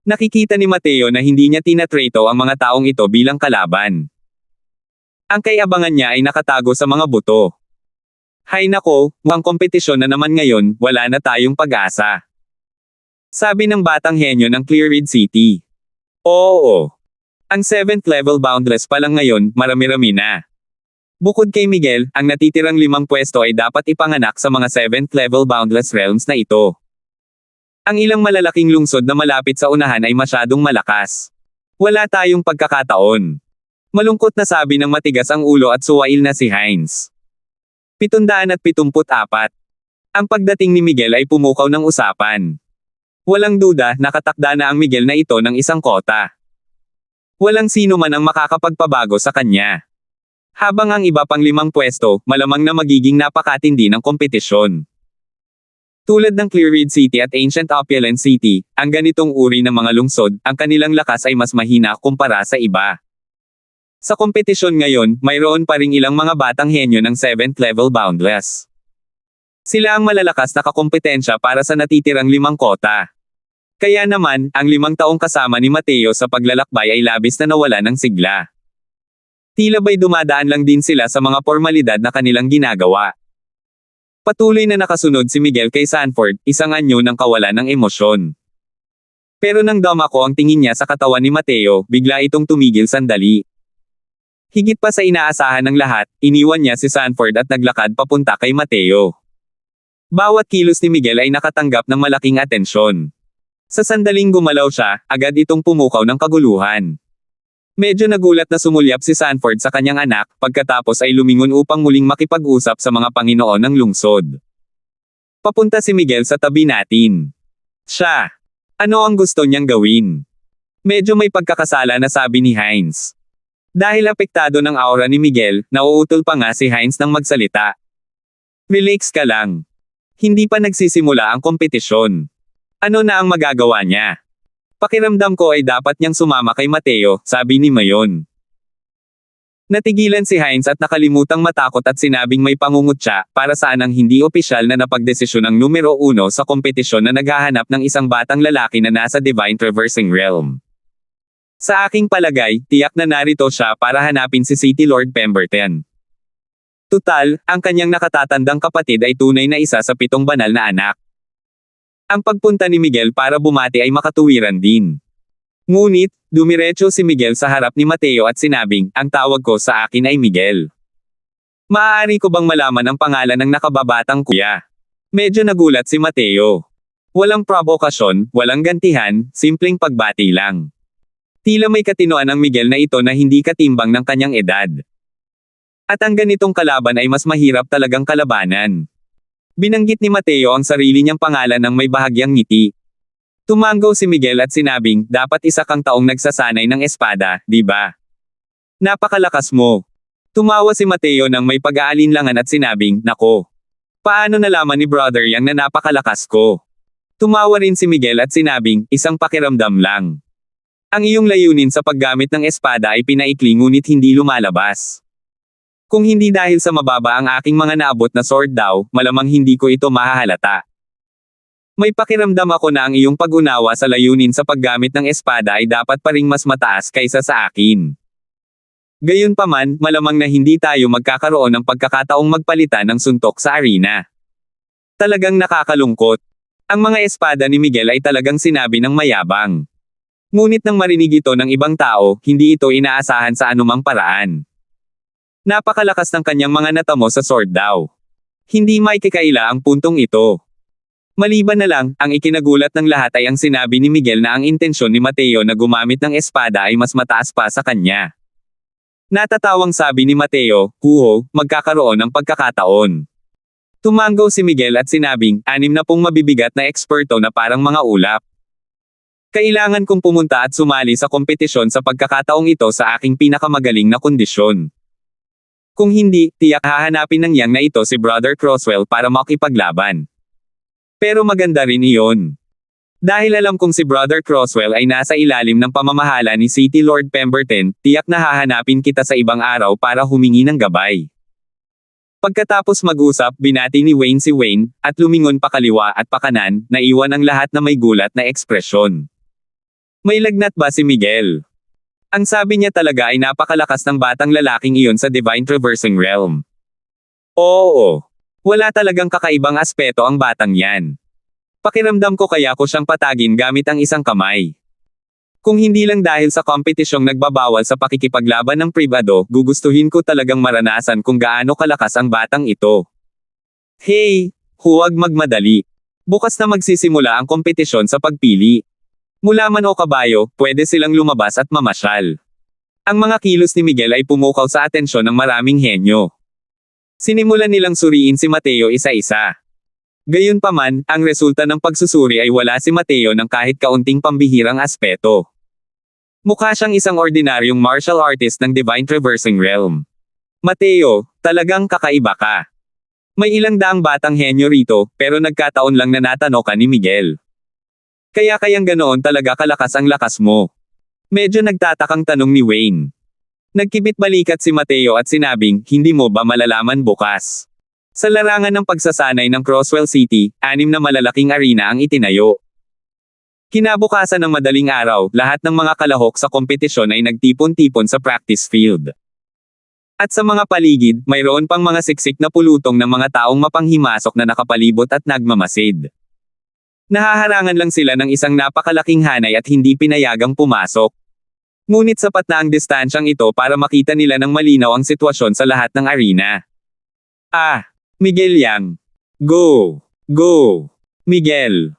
Nakikita ni Mateo na hindi niya tinatrato ang mga taong ito bilang kalaban. Ang kayabangan niya ay nakatago sa mga buto. Hay nako, mukhang kompetisyon na naman ngayon, wala na tayong pag-asa. Sabi ng batang henyo ng Clearridge City. Oo. Ang 7th level boundless pa lang ngayon, marami-rami na. Bukod kay Miguel, ang natitirang 5 pwesto ay dapat ipanganak sa mga 7th level boundless realms na ito. Ang ilang malalaking lungsod na malapit sa unahan ay masyadong malakas. Wala tayong pagkakataon. Malungkot na sabi ng matigas ang ulo at suwail na si Hines. 774. Ang pagdating ni Miguel ay pumukaw ng usapan. Walang duda, nakatakda na ang Miguel na ito ng isang kota. Walang sino man ang makakapagpabago sa kanya. Habang ang iba pang 5 pwesto, malamang na magiging napakatindi ng kompetisyon. Tulad ng Clearridge City at Ancient Opulent City, ang ganitong uri ng mga lungsod, ang kanilang lakas ay mas mahina kumpara sa iba. Sa kompetisyon ngayon, mayroon pa ring ilang mga batang henyo ng 7th level boundless. Sila ang malalakas na kakompetensya para sa natitirang 5 kota. Kaya naman, ang 5 taong kasama ni Mateo sa paglalakbay ay labis na nawala ng sigla. Tila ba'y dumadaan lang din sila sa mga formalidad na kanilang ginagawa. Patuloy na nakasunod si Miguel kay Sanford, isang anyo ng kawalan ng emosyon. Pero nang dumako ang tingin niya sa katawan ni Mateo, bigla itong tumigil sandali. Higit pa sa inaasahan ng lahat, iniwan niya si Sanford at naglakad papunta kay Mateo. Bawat kilos ni Miguel ay nakatanggap ng malaking atensyon. Sa sandaling gumalaw siya, agad itong pumukaw ng kaguluhan. Medyo nagulat na sumulyap si Sanford sa kanyang anak, pagkatapos ay lumingon upang muling makipag-usap sa mga Panginoon ng lungsod. Papunta si Miguel sa tabi natin. Siya. Ano ang gusto niyang gawin? Medyo may pagkakasala na sabi ni Hines. Dahil apektado ng aura ni Miguel, nauutol pa nga si Hines ng magsalita. Relax ka lang. Hindi pa nagsisimula ang kompetisyon. Ano na ang magagawa niya? Pakiramdam ko ay dapat niyang sumama kay Mateo, sabi ni Mayon. Natigilan si Hines at nakalimutang matakot at sinabing may pangungutya, para saan ang hindi opisyal na napagdesisyon ng numero 1 sa kompetisyon na naghahanap ng isang batang lalaki na nasa Divine Traversing Realm. Sa aking palagay, tiyak na narito siya para hanapin si City Lord Pemberton. Tutal, ang kanyang nakatatandang kapatid ay tunay na isa sa 7 banal na anak. Ang pagpunta ni Miguel para bumati ay makatuwiran din. Ngunit, dumiretso si Miguel sa harap ni Mateo at sinabing, ang tawag ko sa akin ay Miguel. Maaari ko bang malaman ang pangalan ng nakababatang kuya? Medyo nagulat si Mateo. Walang provokasyon, walang gantihan, simpleng pagbati lang. Tila may katinoan ang Miguel na ito na hindi katimbang ng kanyang edad. At ang ganitong kalaban ay mas mahirap talagang kalabanan. Binanggit ni Mateo ang sarili niyang pangalan ng may bahagyang ngiti. Tumanggo si Miguel at sinabing, dapat isa kang taong nagsasanay ng espada, di ba? Napakalakas mo. Tumawa si Mateo nang may pag-aalinlangan at sinabing, nako. Paano nalaman ni Brother Yang na napakalakas ko? Tumawa rin si Miguel at sinabing, isang pakiramdam lang. Ang iyong layunin sa paggamit ng espada ay pinaikli ngunit hindi lumalabas. Kung hindi dahil sa mababa ang aking mga naabot na sword daw, malamang hindi ko ito mahahalata. May pakiramdam ako na ang iyong pag-unawa sa layunin sa paggamit ng espada ay dapat pa ring mas mataas kaysa sa akin. Gayunpaman, malamang na hindi tayo magkakaroon ng pagkakataong magpalitan ng suntok sa arena. Talagang nakakalungkot. Ang mga espada ni Miguel ay talagang sinabi ng mayabang. Ngunit nang marinig ito ng ibang tao, hindi ito inaasahan sa anumang paraan. Napakalakas ng kanyang mga natamo sa sword daw. Hindi may kikaila ang puntong ito. Maliban na lang, ang ikinagulat ng lahat ay ang sinabi ni Miguel na ang intensyon ni Mateo na gumamit ng espada ay mas mataas pa sa kanya. Natatawang sabi ni Mateo, magkakaroon ng pagkakataon. Tumango si Miguel at sinabing, 60 mabibigat na eksperto na parang mga ulap. Kailangan kong pumunta at sumali sa kompetisyon sa pagkakataong ito sa aking pinakamagaling na kondisyon. Kung hindi, tiyak hahanapin ng yang na ito si Brother Croswell para makipaglaban. Pero maganda rin iyon. Dahil alam kong si Brother Croswell ay nasa ilalim ng pamamahala ni City Lord Pemberton, tiyak na hahanapin kita sa ibang araw para humingi ng gabay. Pagkatapos mag-usap, binati ni Wayne si Wayne, at lumingon pakaliwa at pakanan, naiwan ang lahat na may gulat na ekspresyon. May lagnat ba si Miguel? Ang sabi niya talaga ay napakalakas ng batang lalaking iyon sa Divine Traversing Realm. Oo. Wala talagang kakaibang aspeto ang batang yan. Pakiramdam ko kaya ko siyang patagin gamit ang isang kamay. Kung hindi lang dahil sa kompetisyong nagbabawal sa pakikipaglaban ng pribado, gugustuhin ko talagang maranasan kung gaano kalakas ang batang ito. Hey, huwag magmadali. Bukas na magsisimula ang kompetisyon sa pagpili. Mula man o kabayo, pwede silang lumabas at mamasyal. Ang mga kilos ni Miguel ay pumukaw sa atensyon ng maraming henyo. Sinimulan nilang suriin si Mateo isa-isa. Gayunpaman, ang resulta ng pagsusuri ay wala si Mateo ng kahit kaunting pambihirang aspeto. Mukha siyang isang ordinaryong martial artist ng Divine Traversing Realm. Mateo, talagang kakaiba ka. May ilang daang batang henyo rito, pero nagkataon lang na natano ka ni Miguel. Kayang ganoon talaga kalakas ang lakas mo. Medyo nagtatakang tanong ni Wayne. Nagkibit balikat si Mateo at sinabing, hindi mo ba malalaman bukas? Sa larangan ng pagsasanay ng Crosswell City, 6 na malalaking arena ang itinayo. Kinabukasan ng madaling araw, lahat ng mga kalahok sa kompetisyon ay nagtipon-tipon sa practice field. At sa mga paligid, mayroon pang mga siksik na pulutong ng mga taong mapanghimasok na nakapalibot at nagmamasid. Nahaharangan lang sila ng isang napakalaking hanay at hindi pinayagang pumasok. Ngunit sapat na ang distansyang ito para makita nila ng malinaw ang sitwasyon sa lahat ng arena. Miguel Yang. Go! Go! Miguel!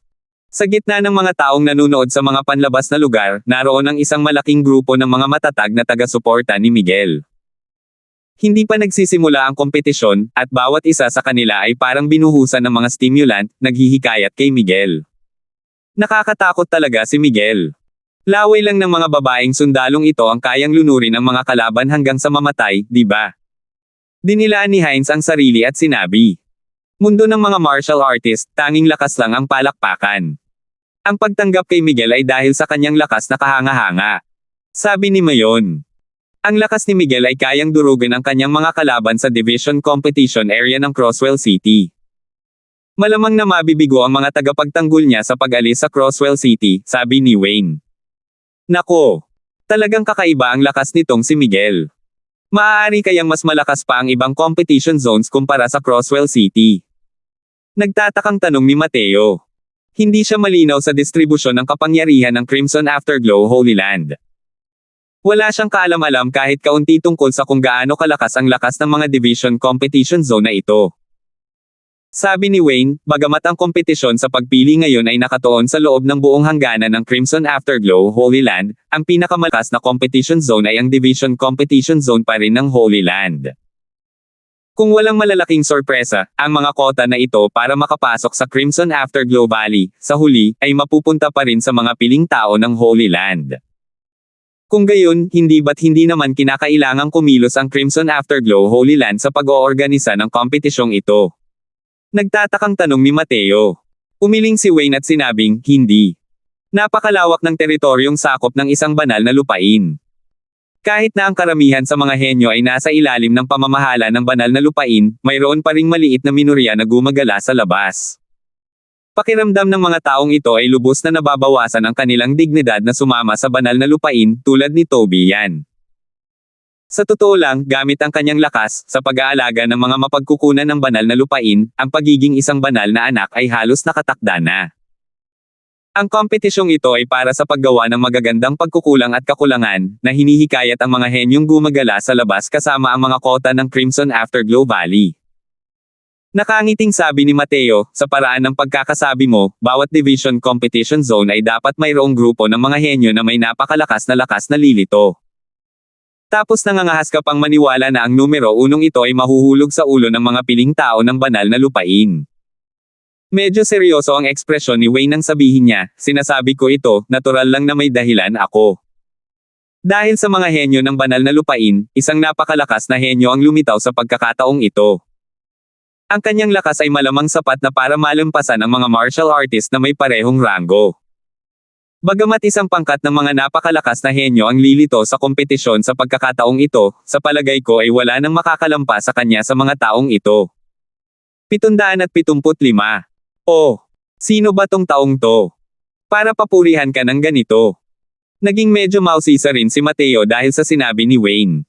Sa gitna ng mga taong nanunood sa mga panlabas na lugar, naroon ang isang malaking grupo ng mga matatag na taga-suporta ni Miguel. Hindi pa nagsisimula ang kompetisyon, at bawat isa sa kanila ay parang binuhusan ng mga stimulant, naghihikayat kay Miguel. Nakakatakot talaga si Miguel. Laway lang ng mga babaeng sundalong ito ang kayang lunurin ang mga kalaban hanggang sa mamatay, di ba? Dinilaan ni Hines ang sarili at sinabi. Mundo ng mga martial artist, tanging lakas lang ang palakpakan. Ang pagtanggap kay Miguel ay dahil sa kanyang lakas na kahanga-hanga. Sabi ni Mayon. Ang lakas ni Miguel ay kayang durugin ang kanyang mga kalaban sa division competition area ng Crosswell City. Malamang na mabibigo ang mga tagapagtanggol niya sa pag-alis sa Crosswell City, sabi ni Wayne. Nako! Talagang kakaiba ang lakas nitong si Miguel. Maaari kayang mas malakas pa ang ibang competition zones kumpara sa Crosswell City. Nagtatakang tanong ni Mateo. Hindi siya malinaw sa distribusyon ng kapangyarihan ng Crimson Afterglow Holy Land. Wala siyang kaalam-alam kahit kaunti tungkol sa kung gaano kalakas ang lakas ng mga division competition zone na ito. Sabi ni Wayne, bagamat ang kompetisyon sa pagpili ngayon ay nakatuon sa loob ng buong hangganan ng Crimson Afterglow Holy Land, ang pinakamalakas na competition zone ay ang division competition zone pa rin ng Holy Land. Kung walang malalaking sorpresa, ang mga kota na ito para makapasok sa Crimson Afterglow Valley, sa huli, ay mapupunta pa rin sa mga piling tao ng Holy Land. Kung gayon, hindi naman kinakailangang kumilos ang Crimson Afterglow Holy Land sa pag-oorganisa ng kompetisyong ito? Nagtatakang tanong ni Mateo. Umiling si Wayne at sinabing, hindi. Napakalawak ng teritoryong sakop ng isang banal na lupain. Kahit na ang karamihan sa mga henyo ay nasa ilalim ng pamamahala ng banal na lupain, mayroon pa ring maliit na minorya na gumagala sa labas. Pakiramdam ng mga taong ito ay lubos na nababawasan ang kanilang dignidad na sumama sa banal na lupain, tulad ni Toby yan. Sa totoo lang, gamit ang kanyang lakas, sa pag-aalaga ng mga mapagkukunan ng banal na lupain, ang pagiging isang banal na anak ay halos nakatakda na. Ang kompetisyong ito ay para sa paggawa ng magagandang pagkukulang at kakulangan, na hinihikayat ang mga henyong gumagala sa labas kasama ang mga kota ng Crimson Afterglow Valley. Nakangiting sabi ni Mateo, sa paraan ng pagkakasabi mo, bawat division competition zone ay dapat mayroong grupo ng mga henyo na may napakalakas na lakas na lilito. Tapos nangangahas ka pang maniwala na ang numero 1 ito ay mahuhulog sa ulo ng mga piling tao ng banal na lupain. Medyo seryoso ang ekspresyon ni Wayne nang sabihin niya, sinasabi ko ito, natural lang na may dahilan ako. Dahil sa mga henyo ng banal na lupain, isang napakalakas na henyo ang lumitaw sa pagkakataong ito. Ang kanyang lakas ay malamang sapat na para malampasan ang mga martial artist na may parehong ranggo. Bagamat isang pangkat ng mga napakalakas na henyo ang lilito sa kompetisyon sa pagkakataong ito, sa palagay ko ay wala nang makakalampas sa kanya sa mga taong ito. 775. Oh, sino ba tong taong to? Para papurihan ka ng ganito. Naging medyo mausisa rin si Mateo dahil sa sinabi ni Wayne.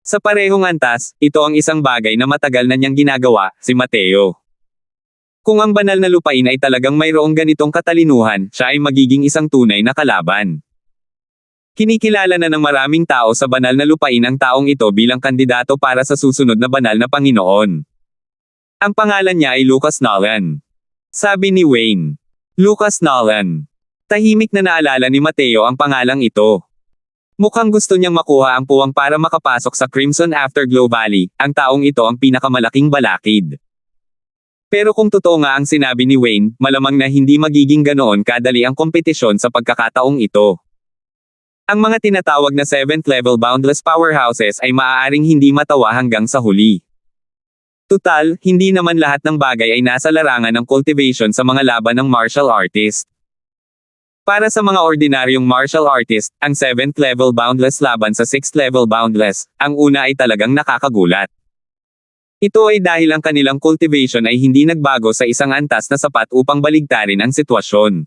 Sa parehong antas, ito ang isang bagay na matagal na niyang ginagawa, si Mateo. Kung ang banal na lupain ay talagang mayroong ganitong katalinuhan, siya ay magiging isang tunay na kalaban. Kinikilala na ng maraming tao sa banal na lupain ang taong ito bilang kandidato para sa susunod na banal na Panginoon. Ang pangalan niya ay Lucas Nolan. Sabi ni Wayne. Lucas Nolan. Tahimik na naalala ni Mateo ang pangalang ito. Mukhang gusto niyang makuha ang puwang para makapasok sa Crimson Afterglow Valley, ang taong ito ang pinakamalaking balakid. Pero kung totoo nga ang sinabi ni Wayne, malamang na hindi magiging ganoon kadali ang kompetisyon sa pagkakataong ito. Ang mga tinatawag na 7th level boundless powerhouses ay maaaring hindi matawa hanggang sa huli. Tutal, hindi naman lahat ng bagay ay nasa larangan ng cultivation sa mga laban ng martial artist. Para sa mga ordinaryong martial artist, ang 7th level boundless laban sa 6th level boundless, ang una ay talagang nakakagulat. Ito ay dahil ang kanilang cultivation ay hindi nagbago sa isang antas na sapat upang baligtarin ang sitwasyon.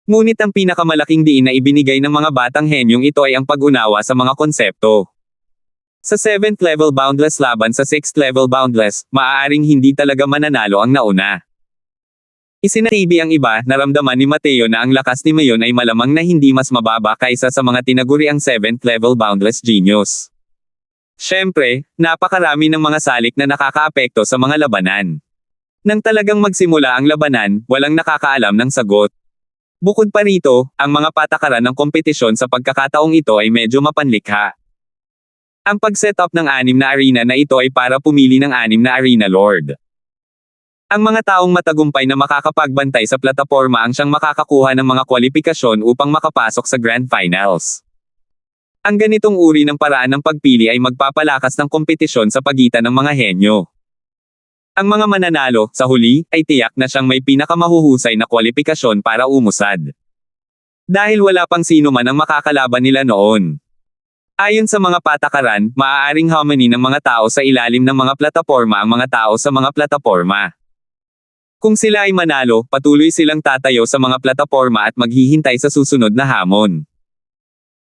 Ngunit ang pinakamalaking diin na ibinigay ng mga batang henyong ito ay ang pag-unawa sa mga konsepto. Sa 7th level boundless laban sa 6th level boundless, maaaring hindi talaga mananalo ang nauna. Isinatibi ang iba, naramdaman ni Mateo na ang lakas ni Mayon ay malamang na hindi mas mababa kaysa sa mga tinaguriang 7th level boundless genius. Siyempre, napakarami ng mga salik na nakakaapekto sa mga labanan. Nang talagang magsimula ang labanan, walang nakakaalam ng sagot. Bukod pa rito, ang mga patakaran ng kompetisyon sa pagkakataong ito ay medyo mapanlikha. Ang pag-set up ng 6 na arena na ito ay para pumili ng 6 na arena lord. Ang mga taong matagumpay na makakapagbantay sa plataporma ang siyang makakakuha ng mga kwalifikasyon upang makapasok sa Grand Finals. Ang ganitong uri ng paraan ng pagpili ay magpapalakas ng kompetisyon sa pagitan ng mga henyo. Ang mga mananalo, sa huli, ay tiyak na siyang may pinakamahuhusay na kwalifikasyon para umusad. Dahil wala pang sino man ang makakalaban nila noon. Ayon sa mga patakaran, maaaring harmony ng mga tao sa ilalim ng mga plataporma ang mga tao sa mga plataporma. Kung sila ay manalo, patuloy silang tatayo sa mga plataporma at maghihintay sa susunod na hamon.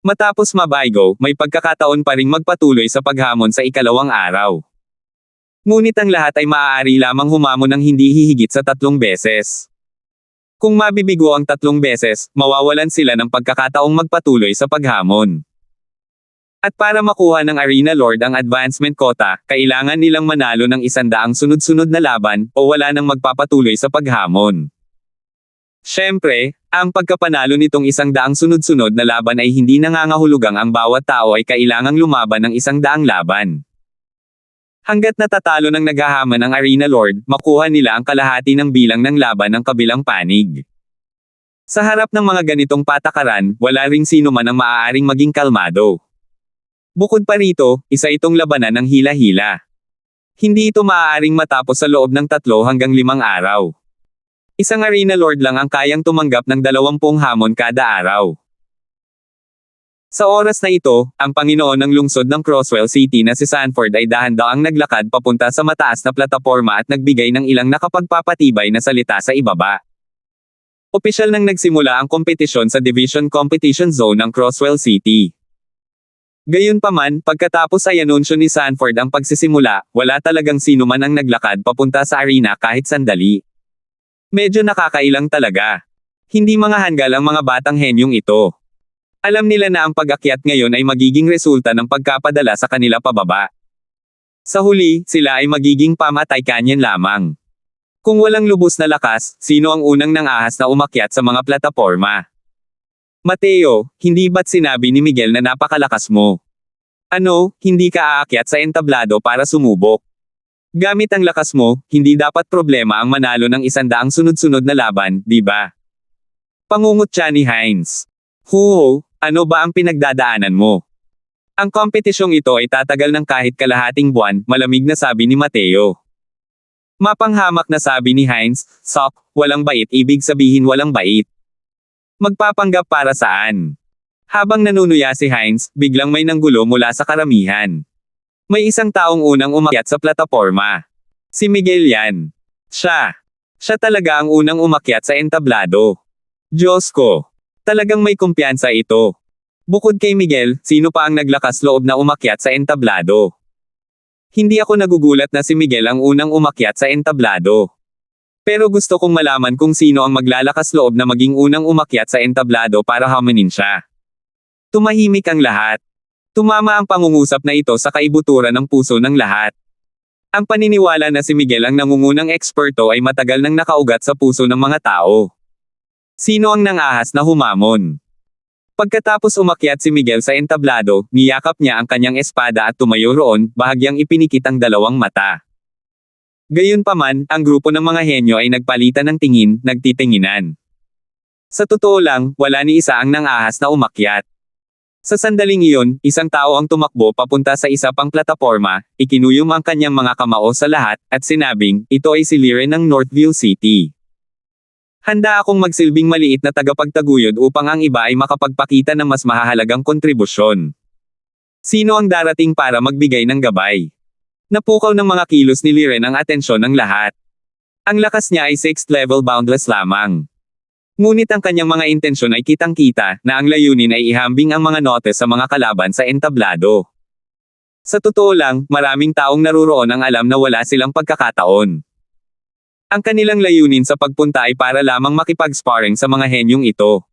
Matapos mabaygo, may pagkakataon pa ring magpatuloy sa paghamon sa ikalawang araw. Ngunit ang lahat ay maaari lamang humamon ng hindi hihigit sa 3 beses. Kung mabibigo ang 3 beses, mawawalan sila ng pagkakataong magpatuloy sa paghamon. At para makuha ng Arena Lord ang advancement quota, kailangan nilang manalo ng 100 sunod-sunod na laban, o wala nang magpapatuloy sa paghamon. Siyempre, ang pagkapanalo nitong 100 sunod-sunod na laban ay hindi nangangahulugang ang bawat tao ay kailangang lumaban ng 100 laban. Hanggat natatalo ng naghahaman ng Arena Lord, makuha nila ang kalahati ng bilang ng laban ng kabilang panig. Sa harap ng mga ganitong patakaran, wala ring sino man ang maaaring maging kalmado. Bukod pa rito, isa itong labanan ng hila-hila. Hindi ito maaaring matapos sa loob ng 3 hanggang 5 araw. Isang Arena Lord lang ang kayang tumanggap ng 20 hamon kada araw. Sa oras na ito, ang Panginoon ng lungsod ng Crosswell City na si Sanford ay dahan-daang naglakad papunta sa mataas na plataporma at nagbigay ng ilang nakapagpapatibay na salita sa ibaba. Opisyal nang nagsimula ang kompetisyon sa Division Competition Zone ng Crosswell City. Gayunpaman, pagkatapos ay anunsyo ni Sanford ang pagsisimula, wala talagang sino man ang naglakad papunta sa arena kahit sandali. Medyo nakakailang talaga. Hindi mga hanggal ang mga batang henyong ito. Alam nila na ang pag-akyat ngayon ay magiging resulta ng pagkapadala sa kanila pababa. Sa huli, sila ay magiging pamatay kanyan lamang. Kung walang lubos na lakas, sino ang unang nangahas na umakyat sa mga plataporma? Mateo, hindi ba't sinabi ni Miguel na napakalakas mo? Ano, hindi ka aakyat sa entablado para sumubok. Gamit ang lakas mo, hindi dapat problema ang manalo ng 100 sunod-sunod na laban, di ba? Pangungutya ni Hines. Huho, ano ba ang pinagdadaanan mo? Ang kompetisyong ito ay tatagal ng kahit kalahating buwan, malamig na sabi ni Mateo. Mapanghamak na sabi ni Hines, Sok, walang bait ibig sabihin walang bait. Magpapanggap para saan? Habang nanunuya si Hines, biglang may nanggulo mula sa karamihan. May isang taong unang umakyat sa plataporma. Si Miguel yan. Siya. Siya talaga ang unang umakyat sa entablado. Diyos ko. Talagang may kumpiyansa ito. Bukod kay Miguel, sino pa ang naglakas loob na umakyat sa entablado? Hindi ako nagugulat na si Miguel ang unang umakyat sa entablado. Pero gusto kong malaman kung sino ang maglalakas loob na maging unang umakyat sa entablado para hamanin siya. Tumahimik ang lahat. Tumama ang pangungusap na ito sa kaibuturan ng puso ng lahat. Ang paniniwala na si Miguel ang nangungunang eksperto ay matagal nang nakaugat sa puso ng mga tao. Sino ang nangahas na humamon? Pagkatapos umakyat si Miguel sa entablado, niyakap niya ang kanyang espada at tumayo roon, bahagyang ipinikit ang dalawang mata. Gayunpaman, ang grupo ng mga henyo ay nagpalitan ng tingin, nagtitinginan. Sa totoo lang, wala ni isa ang nangahas na umakyat. Sa sandaling iyon, isang tao ang tumakbo papunta sa isa pang plataporma, ikinuyom ang kanyang mga kamao sa lahat, at sinabing, ito ay si Liren ng Northview City. Handa akong magsilbing maliit na tagapagtaguyod upang ang iba ay makapagpakita ng mas mahahalagang kontribusyon. Sino ang darating para magbigay ng gabay? Napukaw ng mga kilos ni Liren ang atensyon ng lahat. Ang lakas niya ay 6th level boundless lamang. Ngunit ang kanyang mga intensyon ay kitang-kita, na ang layunin ay ihambing ang mga notes sa mga kalaban sa entablado. Sa totoo lang, maraming taong naruroon ang alam na wala silang pagkakataon. Ang kanilang layunin sa pagpunta ay para lamang makipag-sparring sa mga henyong ito.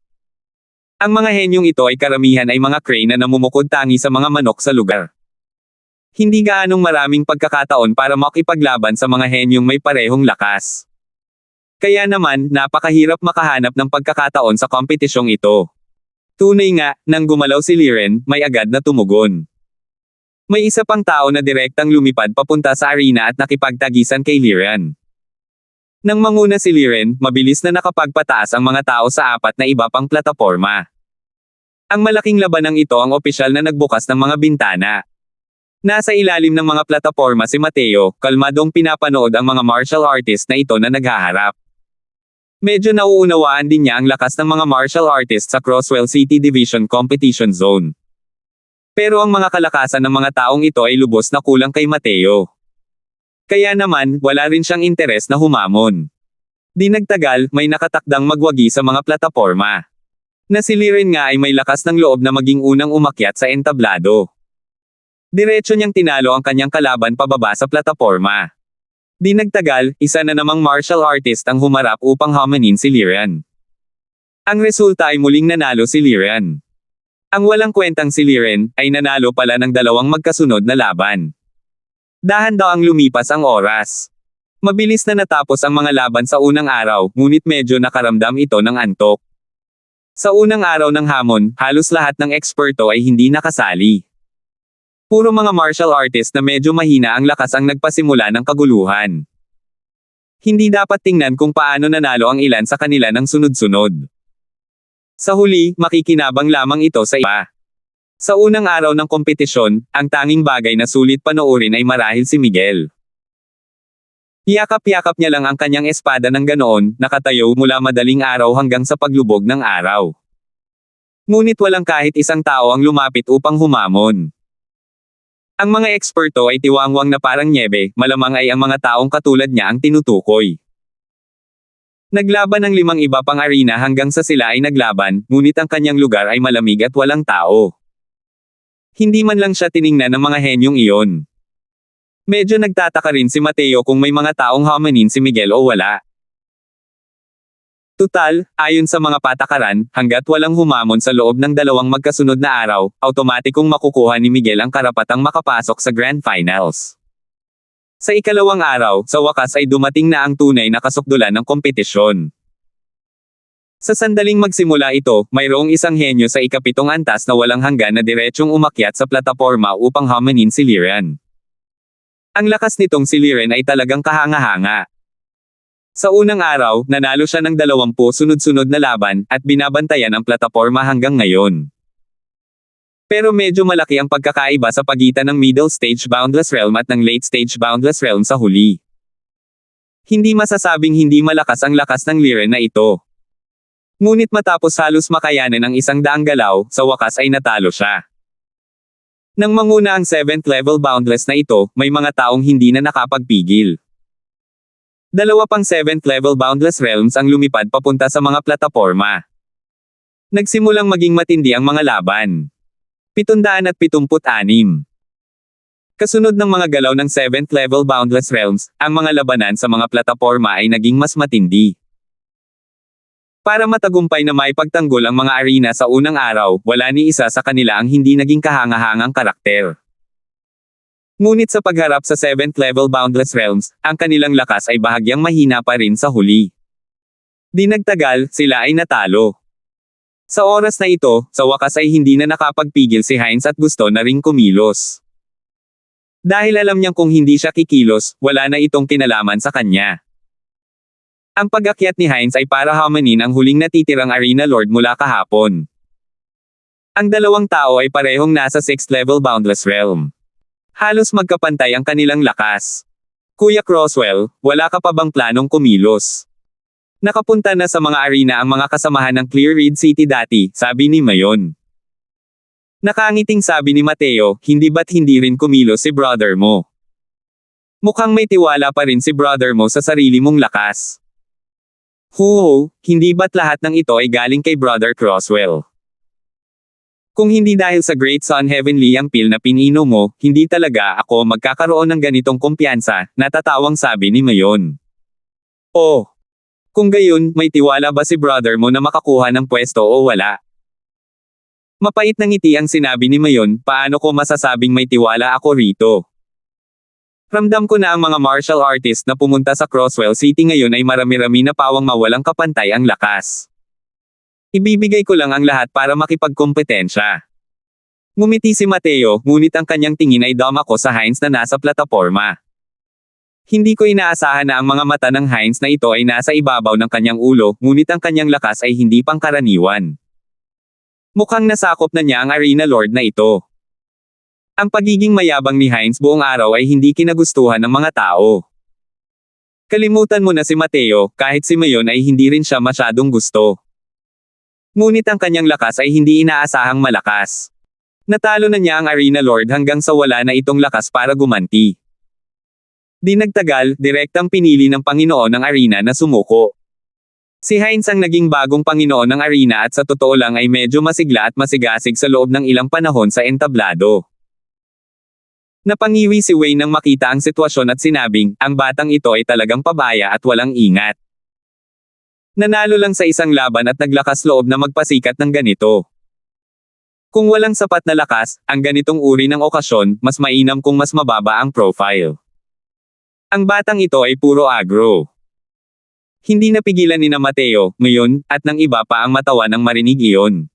Ang mga henyong ito ay karamihan ay mga crane na namumukod tangi sa mga manok sa lugar. Hindi gaanong maraming pagkakataon para makipaglaban sa mga henyong may parehong lakas. Kaya naman, napakahirap makahanap ng pagkakataon sa kompetisyong ito. Tunay nga, nang gumalaw si Liren, may agad na tumugon. May isa pang tao na direktang lumipad papunta sa arena at nakipagtagisan kay Liren. Nang manguna si Liren, mabilis na nakapagpataas ang mga tao sa apat na iba pang plataporma. Ang malaking labanang ito ang opisyal na nagbukas ng mga bintana. Nasa ilalim ng mga plataporma si Mateo, kalmadong pinapanood ang mga martial artist na ito na naghaharap. Medyo nauunawaan din niya ang lakas ng mga martial artists sa Crosswell City Division Competition Zone. Pero ang mga kalakasan ng mga taong ito ay lubos na kulang kay Mateo. Kaya naman, wala rin siyang interes na humamon. Di nagtagal, may nakatakdang magwagi sa mga plataporma. Na si Liren nga ay may lakas ng loob na maging unang umakyat sa entablado. Diretso niyang tinalo ang kanyang kalaban pababa sa plataporma. Di nagtagal, isa na namang martial artist ang humarap upang hamanin si Liren. Ang resulta ay muling nanalo si Liren. Ang walang kwentang si Liren, ay nanalo pala ng dalawang magkasunod na laban. Dahan daw ang lumipas ang oras. Mabilis na natapos ang mga laban sa unang araw, ngunit medyo nakaramdam ito ng antok. Sa unang araw ng hamon, halos lahat ng eksperto ay hindi nakasali. Puro mga martial artist na medyo mahina ang lakas ang nagpasimula ng kaguluhan. Hindi dapat tingnan kung paano nanalo ang ilan sa kanila ng sunod-sunod. Sa huli, makikinabang lamang ito sa iba. Sa unang araw ng kompetisyon, ang tanging bagay na sulit panoorin ay marahil si Miguel. Yakap-yakap niya lang ang kanyang espada ng ganoon, nakatayo mula madaling araw hanggang sa paglubog ng araw. Ngunit walang kahit isang tao ang lumapit upang humamon. Ang mga eksperto ay tiwangwang na parang nyebe, malamang ay ang mga taong katulad niya ang tinutukoy. Naglaban ang 5 iba pang arena hanggang sa sila ay naglaban, ngunit ang kanyang lugar ay malamig at walang tao. Hindi man lang siya tiningnan ng mga henyong iyon. Medyo nagtataka rin si Mateo kung may mga taong hamanin si Miguel o wala. Tutal, ayon sa mga patakaran, hanggat walang humamon sa loob ng dalawang magkasunod na araw, automatikong makukuha ni Miguel ang karapatang makapasok sa Grand Finals. Sa ikalawang araw, sa wakas ay dumating na ang tunay na kasukdulan ng kompetisyon. Sa sandaling magsimula ito, mayroong isang henyo sa ikapitong antas na walang hanggan na diretsyong umakyat sa plataporma upang hamanin si Liren. Ang lakas nitong si Liren ay talagang kahanga-hanga. Sa unang araw, nanalo siya ng 20 sunod-sunod na laban, at binabantayan ang plataporma hanggang ngayon. Pero medyo malaki ang pagkakaiba sa pagitan ng Middle Stage Boundless Realm at ng Late Stage Boundless Realm sa huli. Hindi masasabing hindi malakas ang lakas ng Liren na ito. Ngunit matapos halos makayanan ang 100 galaw, sa wakas ay natalo siya. Nang manguna ang 7th level Boundless na ito, may mga taong hindi na nakapagpigil. 2 pang 7th level Boundless Realms ang lumipad papunta sa mga plataporma. Nagsimulang maging matindi ang mga laban. 776. Kasunod ng mga galaw ng 7th level Boundless Realms, ang mga labanan sa mga plataporma ay naging mas matindi. Para matagumpay na maipagtanggol ang mga arena sa unang araw, wala ni isa sa kanila ang hindi naging kahanga-hangang karakter. Ngunit sa pagharap sa 7th level Boundless Realms, ang kanilang lakas ay bahagyang mahina pa rin sa huli. Di nagtagal, sila ay natalo. Sa oras na ito, sa wakas ay hindi na nakapagpigil si Heinz at gusto na ring kumilos. Dahil alam niyang kung hindi siya kikilos, wala na itong kinalaman sa kanya. Ang pag-akyat ni Heinz ay para hamanin ang huling natitirang Arena Lord mula kahapon. Ang dalawang tao ay parehong nasa 6th level Boundless Realm. Halos magkapantay ang kanilang lakas. Kuya Crosswell, wala ka pa bang planong kumilos? Nakapunta na sa mga arena ang mga kasamahan ng Clear Reed City dati, sabi ni Mayon. Nakangiting sabi ni Mateo, hindi ba't hindi rin kumilos si brother mo? Mukhang may tiwala pa rin si brother mo sa sarili mong lakas. Hindi ba't lahat ng ito ay galing kay Brother Crosswell? Kung hindi dahil sa Great Sun Heavenly ang pill na pinino mo, hindi talaga ako magkakaroon ng ganitong kumpiyansa, natatawang sabi ni Mayon. Oh! Kung gayon, may tiwala ba si brother mo na makakuha ng pwesto o wala? Mapait na ngiti ang sinabi ni Mayon, paano ko masasabing may tiwala ako rito? Ramdam ko na ang mga martial artist na pumunta sa Crosswell City ngayon ay marami-rami na pawang mawalang kapantay ang lakas. Ibibigay ko lang ang lahat para makipagkompetensya. Ngumiti si Mateo, ngunit ang kanyang tingin ay dumako sa Heinz na nasa plataporma. Hindi ko inaasahan na ang mga mata ng Heinz na ito ay nasa ibabaw ng kanyang ulo, ngunit ang kanyang lakas ay hindi pangkaraniwan. Mukhang nasakop na niya ang Arena Lord na ito. Ang pagiging mayabang ni Heinz buong araw ay hindi kinagustuhan ng mga tao. Kalimutan mo na si Mateo, kahit si Mayon ay hindi rin siya masyadong gusto. Ngunit ang kanyang lakas ay hindi inaasahang malakas. Natalo na niya ang Arena Lord hanggang sa wala na itong lakas para gumanti. Di nagtagal, direktang pinili ng Panginoon ng arena na sumuko. Si Heinz ang naging bagong Panginoon ng arena at sa totoo lang ay medyo masigla at masigasig sa loob ng ilang panahon sa entablado. Napangiwi si Wayne nang makita ang sitwasyon at sinabing, ang batang ito ay talagang pabaya at walang ingat. Nanalo lang sa isang laban at naglakas loob na magpasikat ng ganito. Kung walang sapat na lakas, ang ganitong uri ng okasyon, mas mainam kung mas mababa ang profile. Ang batang ito ay puro agro. Hindi napigilan ni na Mateo, Mayon, at ng iba pa ang matawa nang marinig iyon.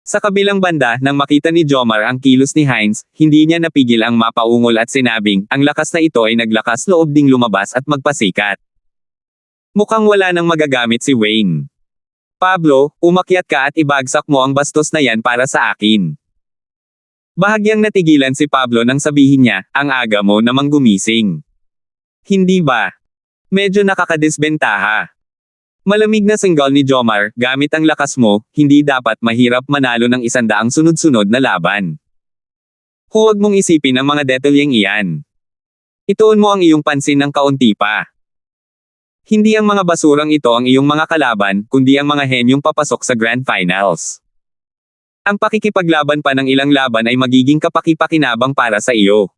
Sa kabilang banda, nang makita ni Jomar ang kilos ni Heinz, hindi niya napigil ang mapaungol at sinabing, ang lakas na ito ay naglakas loob ding lumabas at magpasikat. Mukhang wala nang magagamit si Wayne. Pablo, umakyat ka at ibagsak mo ang bastos na yan para sa akin. Bahagyang natigilan si Pablo nang sabihin niya, ang aga mo namang gumising. Hindi ba? Medyo nakakadisbentaha. Malamig na singgal ni Jomar, gamit ang lakas mo, hindi dapat mahirap manalo ng 100 sunod-sunod na laban. Huwag mong isipin ang mga detalyeng iyan. Ituon mo ang iyong pansin ng kaunti pa. Hindi ang mga basurang ito ang iyong mga kalaban, kundi ang mga henyong papasok sa Grand Finals. Ang pakikipaglaban pa ng ilang laban ay magiging kapaki-pakinabang para sa iyo.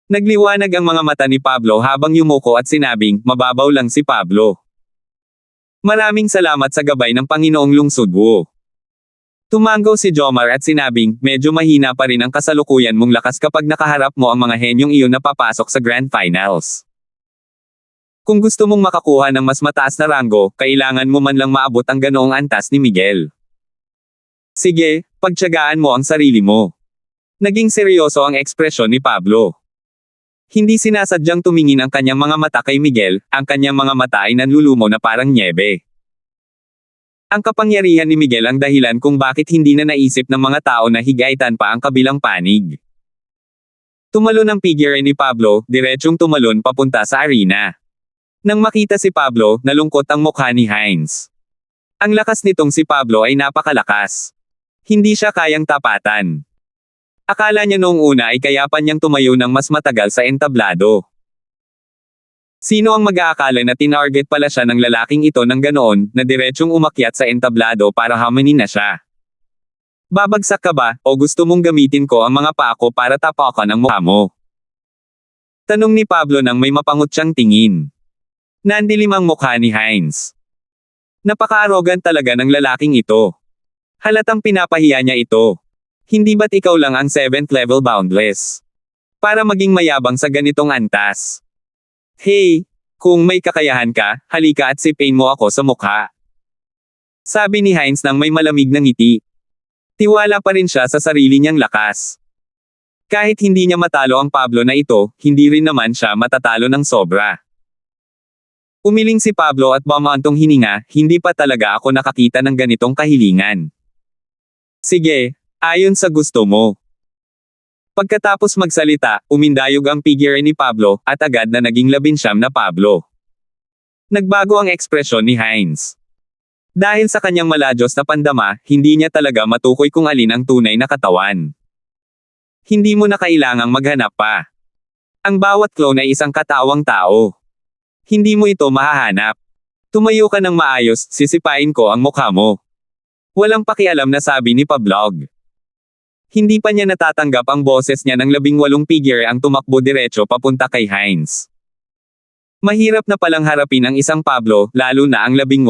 Nagliwanag ang mga mata ni Pablo habang yumuko at sinabing, mababaw lang si Pablo. Maraming salamat sa gabay ng Panginoong Lungsodwo. Tumanggaw si Jomar at sinabing, medyo mahina pa rin ang kasalukuyan mong lakas kapag nakaharap mo ang mga henyong iyon na papasok sa Grand Finals. Kung gusto mong makakuha ng mas mataas na ranggo, kailangan mo man lang maabot ang ganoong antas ni Miguel. Sige, pagtiyagaan mo ang sarili mo. Naging seryoso ang ekspresyon ni Pablo. Hindi sinasadyang tumingin ang kanyang mga mata kay Miguel, ang kanyang mga mata ay nanlulumo na parang nyebe. Ang kapangyarihan ni Miguel ang dahilan kung bakit hindi na naisip ng mga tao na higaitan pa ang kabilang panig. Tumalon ang figure ni Pablo, diretsong tumalon papunta sa arena. Nang makita si Pablo, nalungkot ang mukha ni Hines. Ang lakas nitong si Pablo ay napakalakas. Hindi siya kayang tapatan. Akala niya noong una ay kaya pa niyang tumayo ng mas matagal sa entablado. Sino ang mag-aakala na tinarget pala siya ng lalaking ito ng ganoon, na diretsong umakyat sa entablado para hamanin na siya? Babagsak ka ba, o gusto mong gamitin ko ang mga paa ko para tapakan ang mukha mo? Tanong ni Pablo nang may mapangot siyang tingin. Nandilim ang mukha ni Hines. Napaka-arrogant talaga ng lalaking ito. Halatang pinapahiya niya ito. Hindi ba't ikaw lang ang 7th level boundless? Para maging mayabang sa ganitong antas. Hey, kung may kakayahan ka, halika at sipain mo ako sa mukha. Sabi ni Hines nang may malamig na ngiti. Tiwala pa rin siya sa sarili niyang lakas. Kahit hindi niya matalo ang Pablo na ito, hindi rin naman siya matatalo ng sobra. Umiling si Pablo at bumantong hininga, hindi pa talaga ako nakakita ng ganitong kahilingan. Sige, ayon sa gusto mo. Pagkatapos magsalita, umindayog ang figure ni Pablo, at agad na naging 19 na Pablo. Nagbago ang ekspresyon ni Hines. Dahil sa kanyang maladyos na pandama, hindi niya talaga matukoy kung alin ang tunay na katawan. Hindi mo na kailangang maghanap pa. Ang bawat clone ay isang katawang tao. Hindi mo ito mahahanap. Tumayo ka ng maayos, sisipain ko ang mukha mo. Walang pakialam na sabi ni Pablog. Hindi pa niya natatanggap ang boses niya ng 18 figure ang tumakbo diretso papunta kay Hines. Mahirap na palang harapin ang isang Pablo, lalo na ang 18.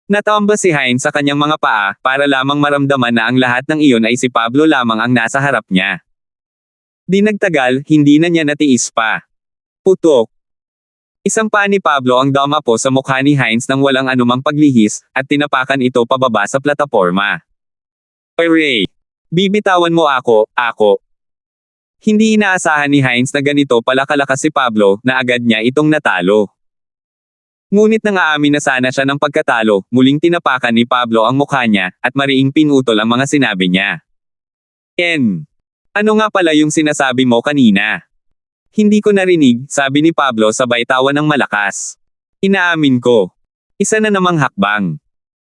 Natamba si Hines sa kanyang mga paa, para lamang maramdaman na ang lahat ng iyon ay si Pablo lamang ang nasa harap niya. Di nagtagal, hindi na niya natiis pa. Putok. Isang paa ni Pablo ang dumapo sa mukha ni Hines nang walang anumang paglihis, at tinapakan ito pababa sa plataporma. Hooray! Bibitawan mo ako. Hindi inaasahan ni Hines na ganito pala kalakas si Pablo, na agad niya itong natalo. Ngunit nang aamin na sana siya ng pagkatalo, muling tinapakan ni Pablo ang mukha niya, at mariing pinutol ang mga sinabi niya. Ano nga pala yung sinasabi mo kanina? Hindi ko narinig, sabi ni Pablo sabay tawa ng malakas. Inaamin ko. Isa na namang hakbang.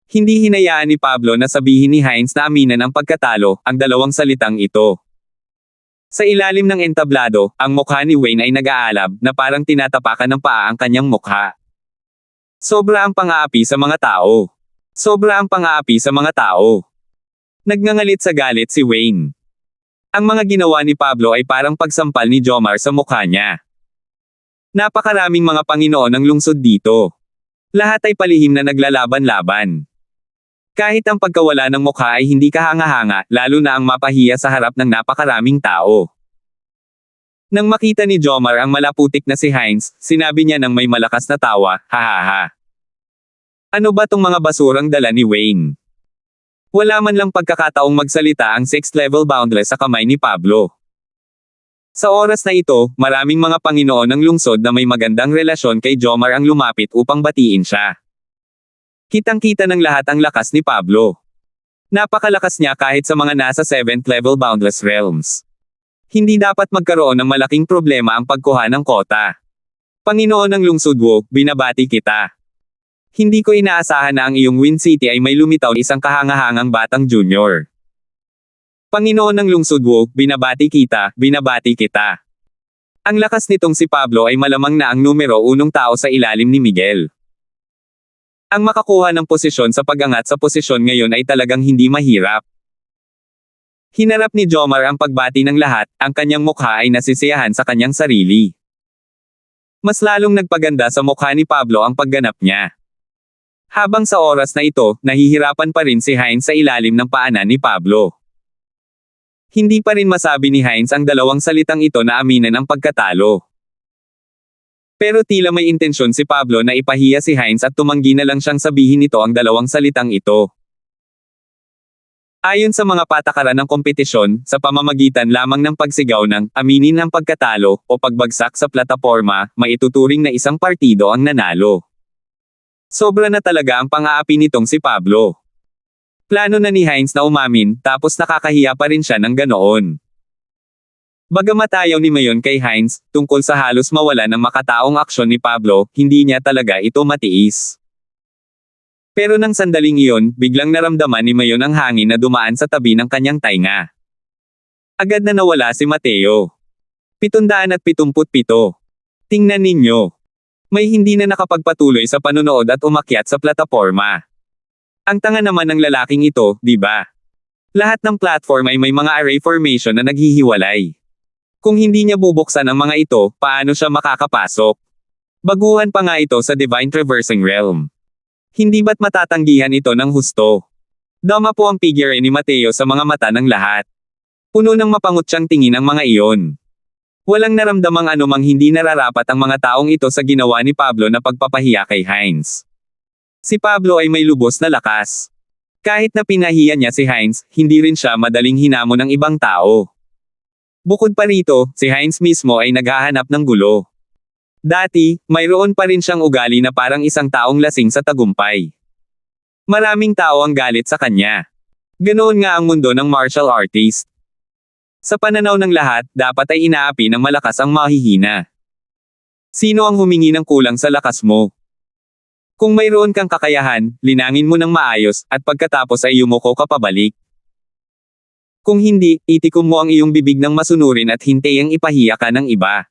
Hindi hinayaan ni Pablo na sabihin ni Hines na aminan ang pagkatalo, ang dalawang salitang ito. Sa ilalim ng entablado, ang mukha ni Wayne ay nag-aalab, na parang tinatapakan ng paa ang kanyang mukha. Sobra ang pang-aapi sa mga tao. Sobra ang pang-aapi sa mga tao. Nagngangalit sa galit si Wayne. Ang mga ginawa ni Pablo ay parang pagsampal ni Jomar sa mukha niya. Napakaraming mga Panginoon ang lungsod dito. Lahat ay palihim na naglalaban-laban. Kahit ang pagkawala ng mukha ay hindi kahanga-hanga, lalo na ang mapahiya sa harap ng napakaraming tao. Nang makita ni Jomar ang malaputik na si Hines, sinabi niya ng may malakas na tawa, hahaha. Ano ba tong mga basurang dala ni Wayne? Wala man lang pagkakataong magsalita ang 6th level boundless sa kamay ni Pablo. Sa oras na ito, maraming mga Panginoon ng lungsod na may magandang relasyon kay Jomar ang lumapit upang batiin siya. Kitang-kita ng lahat ang lakas ni Pablo. Napakalakas niya kahit sa mga nasa 7th level boundless realms. Hindi dapat magkaroon ng malaking problema ang pagkuha ng kota. Panginoon ng lungsod Wu, binabati kita. Hindi ko inaasahan na ang iyong Wind City ay may lumitaw isang kahangahangang batang junior. Panginoon ng lungsod Wu, binabati kita, binabati kita. Ang lakas nitong si Pablo ay malamang na ang numero 1 tao sa ilalim ni Miguel. Ang makakuha ng posisyon sa pag-angat sa posisyon ngayon ay talagang hindi mahirap. Hinarap ni Jomar ang pagbati ng lahat, ang kanyang mukha ay nasisiyahan sa kanyang sarili. Mas lalong nagpaganda sa mukha ni Pablo ang pagganap niya. Habang sa oras na ito, nahihirapan pa rin si Hines sa ilalim ng paanan ni Pablo. Hindi pa rin masabi ni Hines ang dalawang salitang ito na aminan ang pagkatalo. Pero tila may intensyon si Pablo na ipahiya si Hines at tumanggi na lang siyang sabihin nito ang dalawang salitang ito. Ayon sa mga patakaran ng kompetisyon, sa pamamagitan lamang ng pagsigaw ng aminin ang pagkatalo o pagbagsak sa plataporma, maituturing na isang partido ang nanalo. Sobra na talaga ang pang-aapi nitong si Pablo. Plano na ni Hines na umamin, tapos nakakahiya pa rin siya ng ganoon. Bagamat ayaw ni Mayon kay Hines, tungkol sa halos mawala ng makataong aksyon ni Pablo, hindi niya talaga ito matiis. Pero nang sandaling iyon, biglang naramdaman ni Mayon ang hangin na dumaan sa tabi ng kanyang tainga. Agad na nawala si Mateo. 777. Tingnan ninyo. May hindi na nakapagpatuloy sa panunood at umakyat sa plataporma. Ang tanga naman ng lalaking ito, di ba? Lahat ng platform ay may mga array formation na naghihiwalay. Kung hindi niya bubuksan ang mga ito, paano siya makakapasok? Baguhan pa nga ito sa Divine Traversing Realm. Hindi ba't matatanggihan ito ng husto? Dama po ang figure ni Mateo sa mga mata ng lahat. Puno ng mapangutyang tingin ang mga iyon. Walang naramdamang anumang hindi nararapat ang mga taong ito sa ginawa ni Pablo na pagpapahiya kay Hines. Si Pablo ay may lubos na lakas. Kahit na pinahiya niya si Hines, hindi rin siya madaling hinamon ng ibang tao. Bukod pa rito, si Hines mismo ay naghahanap ng gulo. Dati, mayroon pa rin siyang ugali na parang isang taong lasing sa tagumpay. Maraming tao ang galit sa kanya. Ganoon nga ang mundo ng martial artist. Sa pananaw ng lahat, dapat ay inaapi ng malakas ang mahihina. Sino ang humingi ng kulang sa lakas mo? Kung mayroon kang kakayahan, linangin mo ng maayos, at pagkatapos ay yumuko ka pabalik. Kung hindi, itikom mo ang iyong bibig ng masunurin at hintayang ipahiya ka ng iba.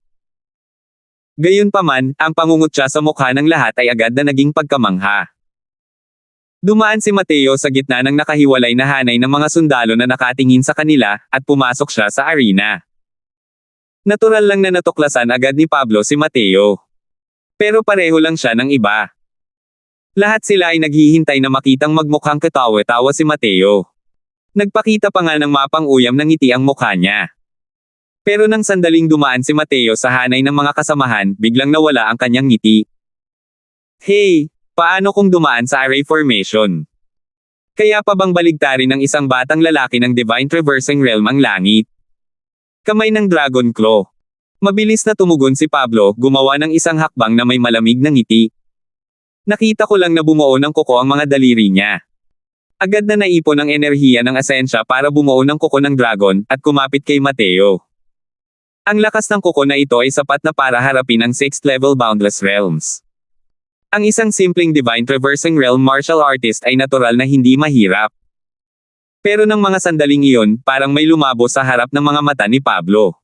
Gayunpaman, ang pangungutya sa mukha ng lahat ay agad na naging pagkamangha. Dumaan si Mateo sa gitna ng nakahiwalay na hanay ng mga sundalo na nakatingin sa kanila, at pumasok siya sa arena. Natural lang na natuklasan agad ni Pablo si Mateo. Pero pareho lang siya ng iba. Lahat sila ay naghihintay na makitang magmukhang katawa-tawa si Mateo. Nagpakita pa nga ng mapang-uyam ng ngiti ang mukha niya. Pero nang sandaling dumaan si Mateo sa hanay ng mga kasamahan, biglang nawala ang kanyang ngiti. Hey, paano kung dumaan sa array formation? Kaya pa bang baligtarin ng isang batang lalaki ng Divine Traversing Realm ang langit? Kamay ng Dragon Claw. Mabilis na tumugon si Pablo, gumawa ng isang hakbang na may malamig na ngiti. Nakita ko lang na bumuo ng kuko ang mga daliri niya. Agad na naipon ang enerhiya ng asensya para bumuo ng kuko ng dragon, at kumapit kay Mateo. Ang lakas ng kuko na ito ay sapat na para harapin ang 6th level Boundless Realms. Ang isang simpleng Divine Traversing Realm martial artist ay natural na hindi mahirap. Pero ng mga sandaling iyon, parang may lumabo sa harap ng mga mata ni Pablo.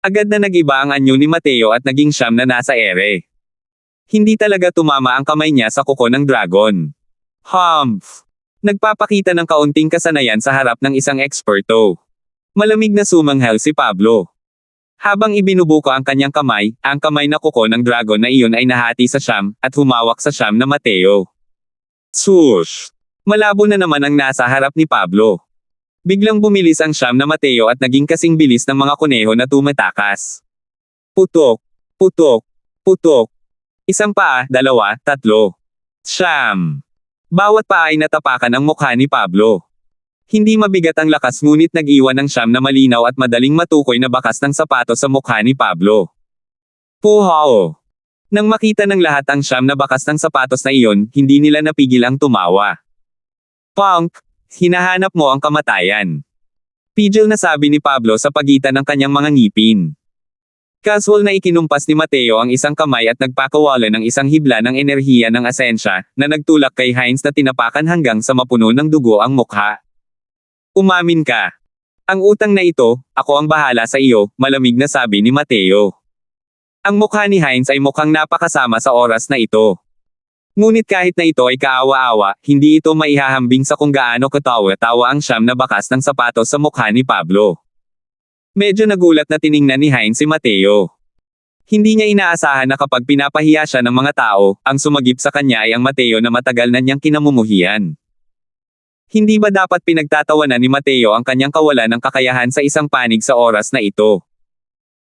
Agad na nagiba ang anyo ni Mateo at naging siyam na nasa ere. Hindi talaga tumama ang kamay niya sa kuko ng dragon. Humph! Nagpapakita ng kaunting kasanayan sa harap ng isang eksperto. Malamig na sumanghel si Pablo. Habang ibinubuka ang kanyang kamay, ang kamay na kuko ng dragon na iyon ay nahati sa siyam, at humawak sa siyam na Mateo. Swoosh! Malabo na naman ang nasa harap ni Pablo. Biglang bumilis ang siyam na Mateo at naging kasing bilis ng mga kuneho na tumatakas. Putok! Putok! Putok! Isang paa, dalawa, tatlo. Siyam! Bawat paa ay natapakan ang mukha ni Pablo. Hindi mabigat ang lakas ngunit nag-iwan ng siyam na malinaw at madaling matukoy na bakas ng sapatos sa mukha ni Pablo. Puhaw! Nang makita ng lahat ang siyam na bakas ng sapatos na iyon, hindi nila napigil ang tumawa. Punk! Hinahanap mo ang kamatayan. Pigil na sabi ni Pablo sa pagitan ng kanyang mga ngipin. Casual na ikinumpas ni Mateo ang isang kamay at nagpakawala ng isang hibla ng enerhiya ng asensya, na nagtulak kay Hines na tinapakan hanggang sa mapuno ng dugo ang mukha. Umamin ka. Ang utang na ito, ako ang bahala sa iyo, malamig na sabi ni Mateo. Ang mukha ni Hines ay mukhang napakasama sa oras na ito. Ngunit kahit na ito ay kaawa-awa, hindi ito maihahambing sa kung gaano katawa-tawa ang siyam na bakas ng sapatos sa mukha ni Pablo. Medyo nagulat na tiningnan ni Hines si Mateo. Hindi niya inaasahan na kapag pinapahiya siya ng mga tao, ang sumagip sa kanya ay ang Mateo na matagal na niyang kinamumuhian. Hindi ba dapat pinagtatawanan ni Mateo ang kanyang kawalan ng kakayahan sa isang panig sa oras na ito?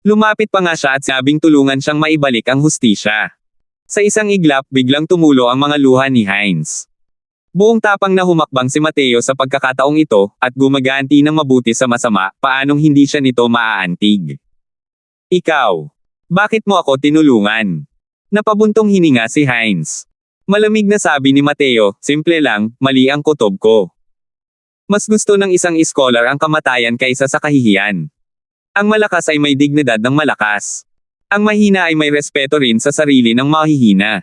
Lumapit pa nga siya at sabing tulungan siyang maibalik ang hustisya. Sa isang iglap, biglang tumulo ang mga luha ni Hines. Buong tapang na humakbang si Mateo sa pagkakataong ito, at gumaganti ng mabuti sa masama, paanong hindi siya nito maaantig. Ikaw. Bakit mo ako tinulungan? Napabuntong hininga si Hines. Malamig na sabi ni Mateo, simple lang, mali ang kutob ko. Mas gusto ng isang iskolar ang kamatayan kaysa sa kahihiyan. Ang malakas ay may dignidad ng malakas. Ang mahina ay may respeto rin sa sarili ng mahihina.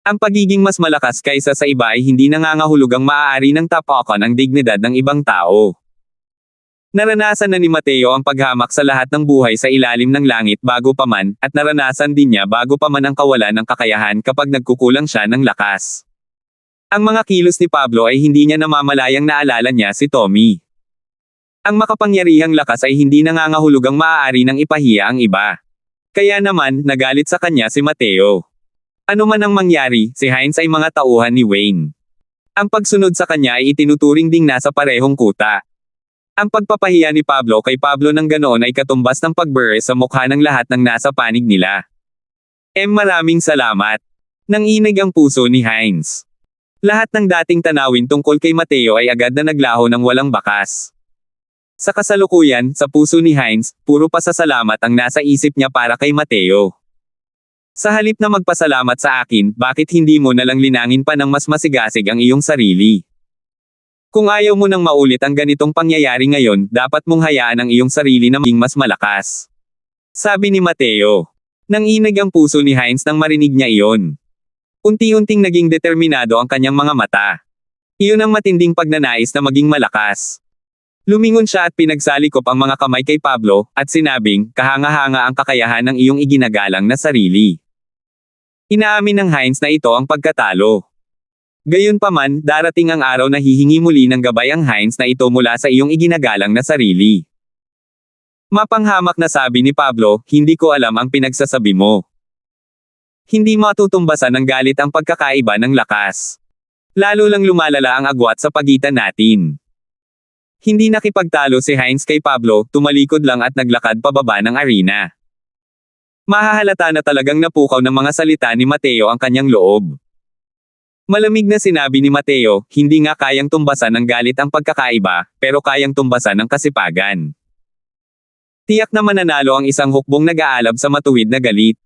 Ang pagiging mas malakas kaysa sa iba ay hindi nangangahulugang maaari ng tapakan ang dignidad ng ibang tao. Naranasan na ni Mateo ang paghamak sa lahat ng buhay sa ilalim ng langit bago pa man, at naranasan din niya bago pa man ang kawalan ng kakayahan kapag nagkukulang siya ng lakas. Ang mga kilos ni Pablo ay hindi niya namamalayang naalala niya si Tommy. Ang makapangyarihang lakas ay hindi nangangahulugang maaari ng ipahiya ang iba. Kaya naman, nagalit sa kanya si Mateo. Ano man ang mangyari, si Hines ay mga tauhan ni Wayne. Ang pagsunod sa kanya ay itinuturing ding nasa parehong kuta. Ang pagpapahiya ni Pablo kay Pablo ng ganoon ay katumbas ng pagbure sa mukha ng lahat ng nasa panig nila. Maraming salamat. Nanginig ang puso ni Hines. Lahat ng dating tanawin tungkol kay Mateo ay agad na naglaho ng walang bakas. Sa kasalukuyan, sa puso ni Hines, puro pasasalamat ang nasa isip niya para kay Mateo. Sa halip na magpasalamat sa akin, bakit hindi mo nalang linangin pa ng mas masigasig ang iyong sarili? Kung ayaw mo nang maulit ang ganitong pangyayari ngayon, dapat mong hayaan ang iyong sarili na maging mas malakas. Sabi ni Mateo. Nanginig ang puso ni Hines nang marinig niya iyon. Unti-unting naging determinado ang kanyang mga mata. Iyon ang matinding pagnanais na maging malakas. Lumingon siya at pinagsalikop ang mga kamay kay Pablo, at sinabing, kahanga-hanga ang kakayahan ng iyong iginagalang na sarili. Inaamin ng Hines na ito ang pagkatalo. Gayunpaman, darating ang araw na hihingi muli ng gabay ang Hines na ito mula sa iyong iginagalang na sarili. Mapanghamak na sabi ni Pablo, hindi ko alam ang pinagsasabi mo. Hindi matutumbasan ng galit ang pagkakaiba ng lakas. Lalo lang lumalala ang agwat sa pagitan natin. Hindi nakipagtalo si Hines kay Pablo, tumalikod lang at naglakad pababa ng arena. Mahahalata na talagang napukaw ng mga salita ni Mateo ang kanyang loob. Malamig na sinabi ni Mateo, hindi nga kayang tumbasan ng galit ang pagkakaiba, pero kayang tumbasan ng kasipagan. Tiyak na mananalo ang isang hukbong nag-aalab sa matuwid na galit.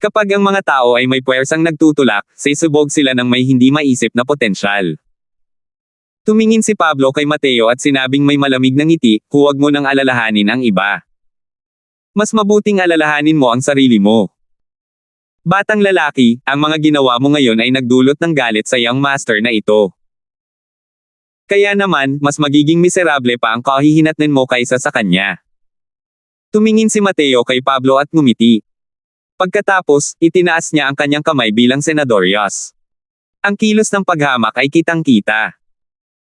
Kapag ang mga tao ay may puwersang nagtutulak, sisubog sila ng may hindi maisip na potensyal. Tumingin si Pablo kay Mateo at sinabing may malamig na ngiti, huwag mo nang alalahanin ang iba. Mas mabuting alalahanin mo ang sarili mo. Batang lalaki, ang mga ginawa mo ngayon ay nagdulot ng galit sa young master na ito. Kaya naman, mas magiging miserable pa ang kahihinatnan mo kaysa sa kanya. Tumingin si Mateo kay Pablo at ngumiti. Pagkatapos, itinaas niya ang kanyang kamay bilang senadoryos. Ang kilos ng paghamak ay kitang-kita.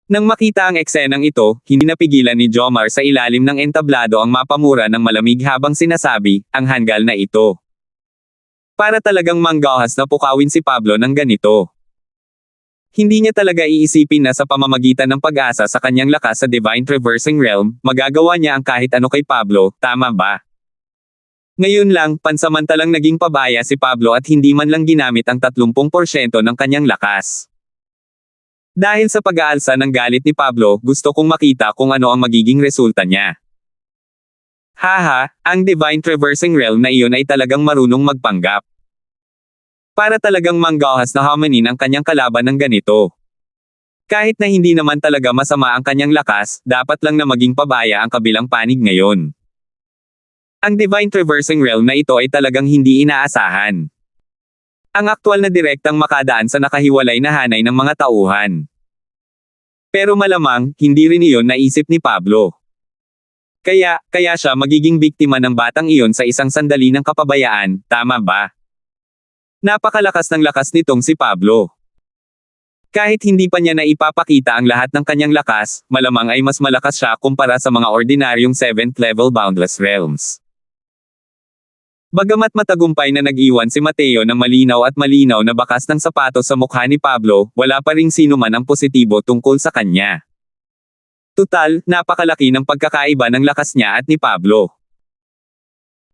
Nang makita ang eksenang ito, hindi napigilan ni Jomar sa ilalim ng entablado ang mapamura ng malamig habang sinasabi, ang hanggal na ito. Para talagang manggahas na pukawin si Pablo ng ganito. Hindi niya talaga iisipin na sa pamamagitan ng pag-asa sa kanyang lakas sa Divine Traversing Realm, magagawa niya ang kahit ano kay Pablo, tama ba? Ngayon lang, pansamantalang naging pabaya si Pablo at hindi man lang ginamit ang 30% ng kanyang lakas. Dahil sa pag-aalsa ng galit ni Pablo, gusto kong makita kung ano ang magiging resulta niya. Haha, ang Divine Traversing Realm na iyon ay talagang marunong magpanggap. Para talagang manggahas na hamanin ang kanyang kalaban ng ganito. Kahit na hindi naman talaga masama ang kanyang lakas, dapat lang na maging pabaya ang kabilang panig ngayon. Ang Divine Traversing Realm na ito ay talagang hindi inaasahan. Ang aktwal na direktang makadaan sa nakahiwalay na hanay ng mga tauhan. Pero malamang, hindi rin iyon naisip ni Pablo. Kaya siya magiging biktima ng batang iyon sa isang sandali ng kapabayaan, tama ba? Napakalakas ng lakas nitong si Pablo. Kahit hindi pa niya naipapakita ang lahat ng kanyang lakas, malamang ay mas malakas siya kumpara sa mga ordinaryong 7th level boundless realms. Bagamat matagumpay na nag-iwan si Mateo ng malinaw at malinaw na bakas ng sapatos sa mukha ni Pablo, wala pa ring sino man ang positibo tungkol sa kanya. Tutal, napakalaki ng pagkakaiba ng lakas niya at ni Pablo.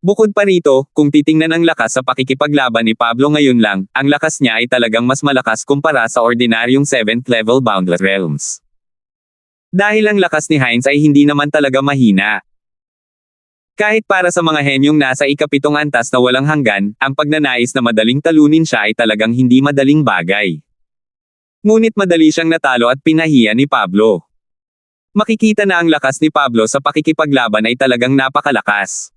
Bukod pa rito, kung titingnan ang lakas sa pakikipaglaban ni Pablo ngayon lang, ang lakas niya ay talagang mas malakas kumpara sa ordinaryong 7th level Boundless Realms. Dahil ang lakas ni Heinz ay hindi naman talaga mahina. Kahit para sa mga henyong nasa ikapitong antas na walang hanggan, ang pagnanais na madaling talunin siya ay talagang hindi madaling bagay. Ngunit madali siyang natalo at pinahiya ni Pablo. Makikita na ang lakas ni Pablo sa pakikipaglaban ay talagang napakalakas.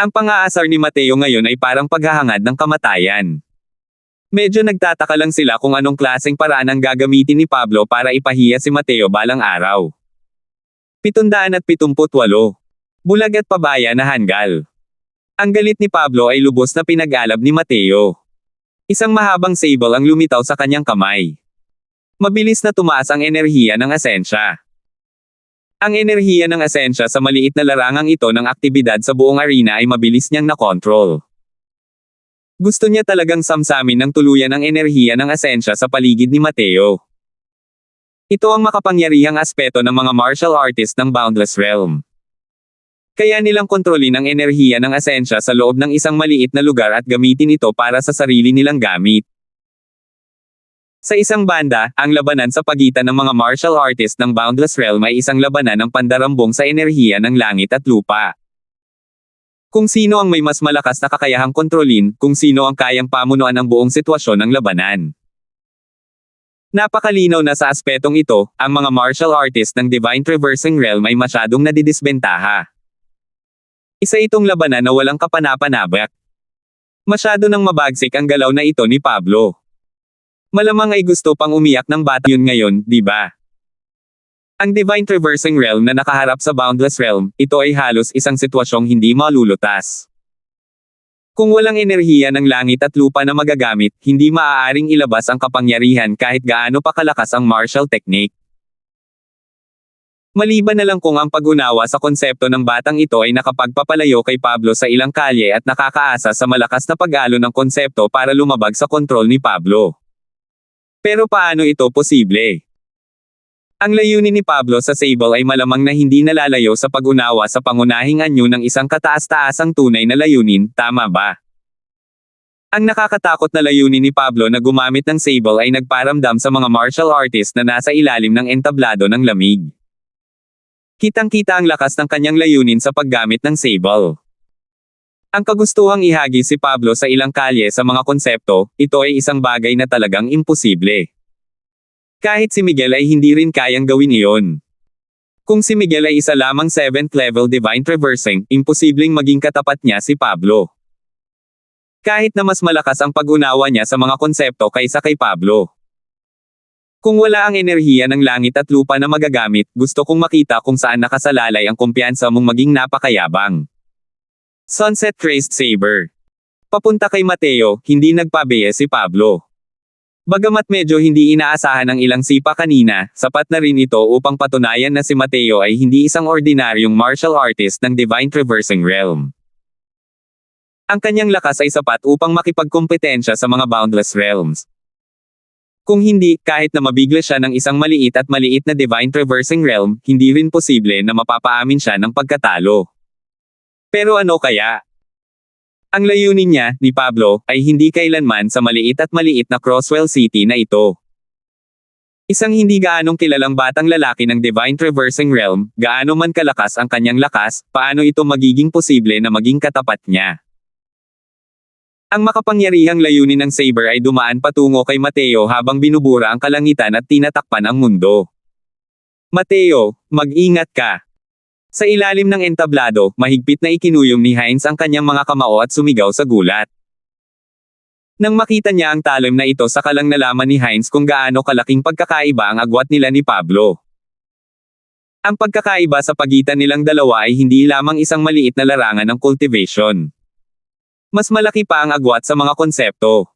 Ang pang-aasar ni Mateo ngayon ay parang paghahangad ng kamatayan. Medyo nagtataka lang sila kung anong klaseng paraan ang gagamitin ni Pablo para ipahiya si Mateo balang araw. 778. Bulag at pabaya na hanggal. Ang galit ni Pablo ay lubos na pinag-alab ni Mateo. Isang mahabang sable ang lumitaw sa kanyang kamay. Mabilis na tumaas ang enerhiya ng asensya. Ang enerhiya ng asensya sa maliit na larangang ito ng aktibidad sa buong arena ay mabilis niyang nakontrol. Gusto niya talagang samsamin ng tuluyan ang enerhiya ng asensya sa paligid ni Mateo. Ito ang makapangyarihang aspeto ng mga martial artist ng Boundless Realm. Kaya nilang kontrolin ang enerhiya ng asensya sa loob ng isang maliit na lugar at gamitin ito para sa sarili nilang gamit. Sa isang banda, ang labanan sa pagitan ng mga martial artist ng Boundless Realm ay isang labanan ng pandarambong sa enerhiya ng langit at lupa. Kung sino ang may mas malakas na kakayahang kontrolin, kung sino ang kayang pamunuan ang buong sitwasyon ng labanan. Napakalinaw na sa aspetong ito, ang mga martial artist ng Divine Traversing Realm ay masyadong nadidisbentaha. Isa itong labanan na walang kapanapanabak. Masyado nang mabagsik ang galaw na ito ni Pablo. Malamang ay gusto pang umiyak ng bata yun ngayon, di ba? Ang Divine Traversing Realm na nakaharap sa Boundless Realm, ito ay halos isang sitwasyong hindi malulutas. Kung walang enerhiya ng langit at lupa na magagamit, hindi maaaring ilabas ang kapangyarihan kahit gaano pa kalakas ang martial technique. Maliban na lang kung ang pag-unawa sa konsepto ng batang ito ay nakapagpapalayo kay Pablo sa ilang kalye at nakakaasa sa malakas na pag-alo ng konsepto para lumabag sa kontrol ni Pablo. Pero paano ito posible? Ang layunin ni Pablo sa Sable ay malamang na hindi nalalayo sa pag-unawa sa pangunahing anyo ng isang kataas-taasang tunay na layunin, tama ba? Ang nakakatakot na layunin ni Pablo na gumamit ng Sable ay nagparamdam sa mga martial artist na nasa ilalim ng entablado ng lamig. Kitang-kita ang lakas ng kanyang layunin sa paggamit ng Sable. Ang kagustuhang ihagi si Pablo sa ilang kalye sa mga konsepto, ito ay isang bagay na talagang imposible. Kahit si Miguel ay hindi rin kayang gawin iyon. Kung si Miguel ay isa lamang 7th level Divine Traversing, imposibleng maging katapat niya si Pablo. Kahit na mas malakas ang pag-unawa niya sa mga konsepto kaysa kay Pablo. Kung wala ang enerhiya ng langit at lupa na magagamit, gusto kong makita kung saan nakasalalay ang kumpiyansa mong maging napakayabang. Sunset Crest Saber. Papunta kay Mateo, hindi nagpabeye si Pablo. Bagamat medyo hindi inaasahan ang ilang sipa kanina, sapat na rin ito upang patunayan na si Mateo ay hindi isang ordinaryong martial artist ng Divine Traversing Realm. Ang kanyang lakas ay sapat upang makipagkompetensya sa mga Boundless Realms. Kung hindi, kahit na mabigla siya ng isang maliit na Divine Traversing Realm, hindi rin posible na mapapaamin siya ng pagkatalo. Pero ano kaya? Ang layunin niya, ni Pablo, ay hindi kailanman sa maliit na Crosswell City na ito. Isang hindi gaanong kilalang batang lalaki ng Divine Traversing Realm, gaano man kalakas ang kanyang lakas, paano ito magiging posible na maging katapat niya? Ang makapangyarihang layunin ng Saber ay dumaan patungo kay Mateo habang binubura ang kalangitan at tinatakpan ang mundo. Mateo, mag-ingat ka. Sa ilalim ng entablado, mahigpit na ikinuyom ni Heinz ang kanyang mga kamao at sumigaw sa gulat. Nang makita niya ang talim na ito sakalang nalaman ni Heinz kung gaano kalaking pagkakaiba ang agwat nila ni Pablo. Ang pagkakaiba sa pagitan nilang dalawa ay hindi lamang isang maliit na larangan ng cultivation. Mas malaki pa ang agwat sa mga konsepto.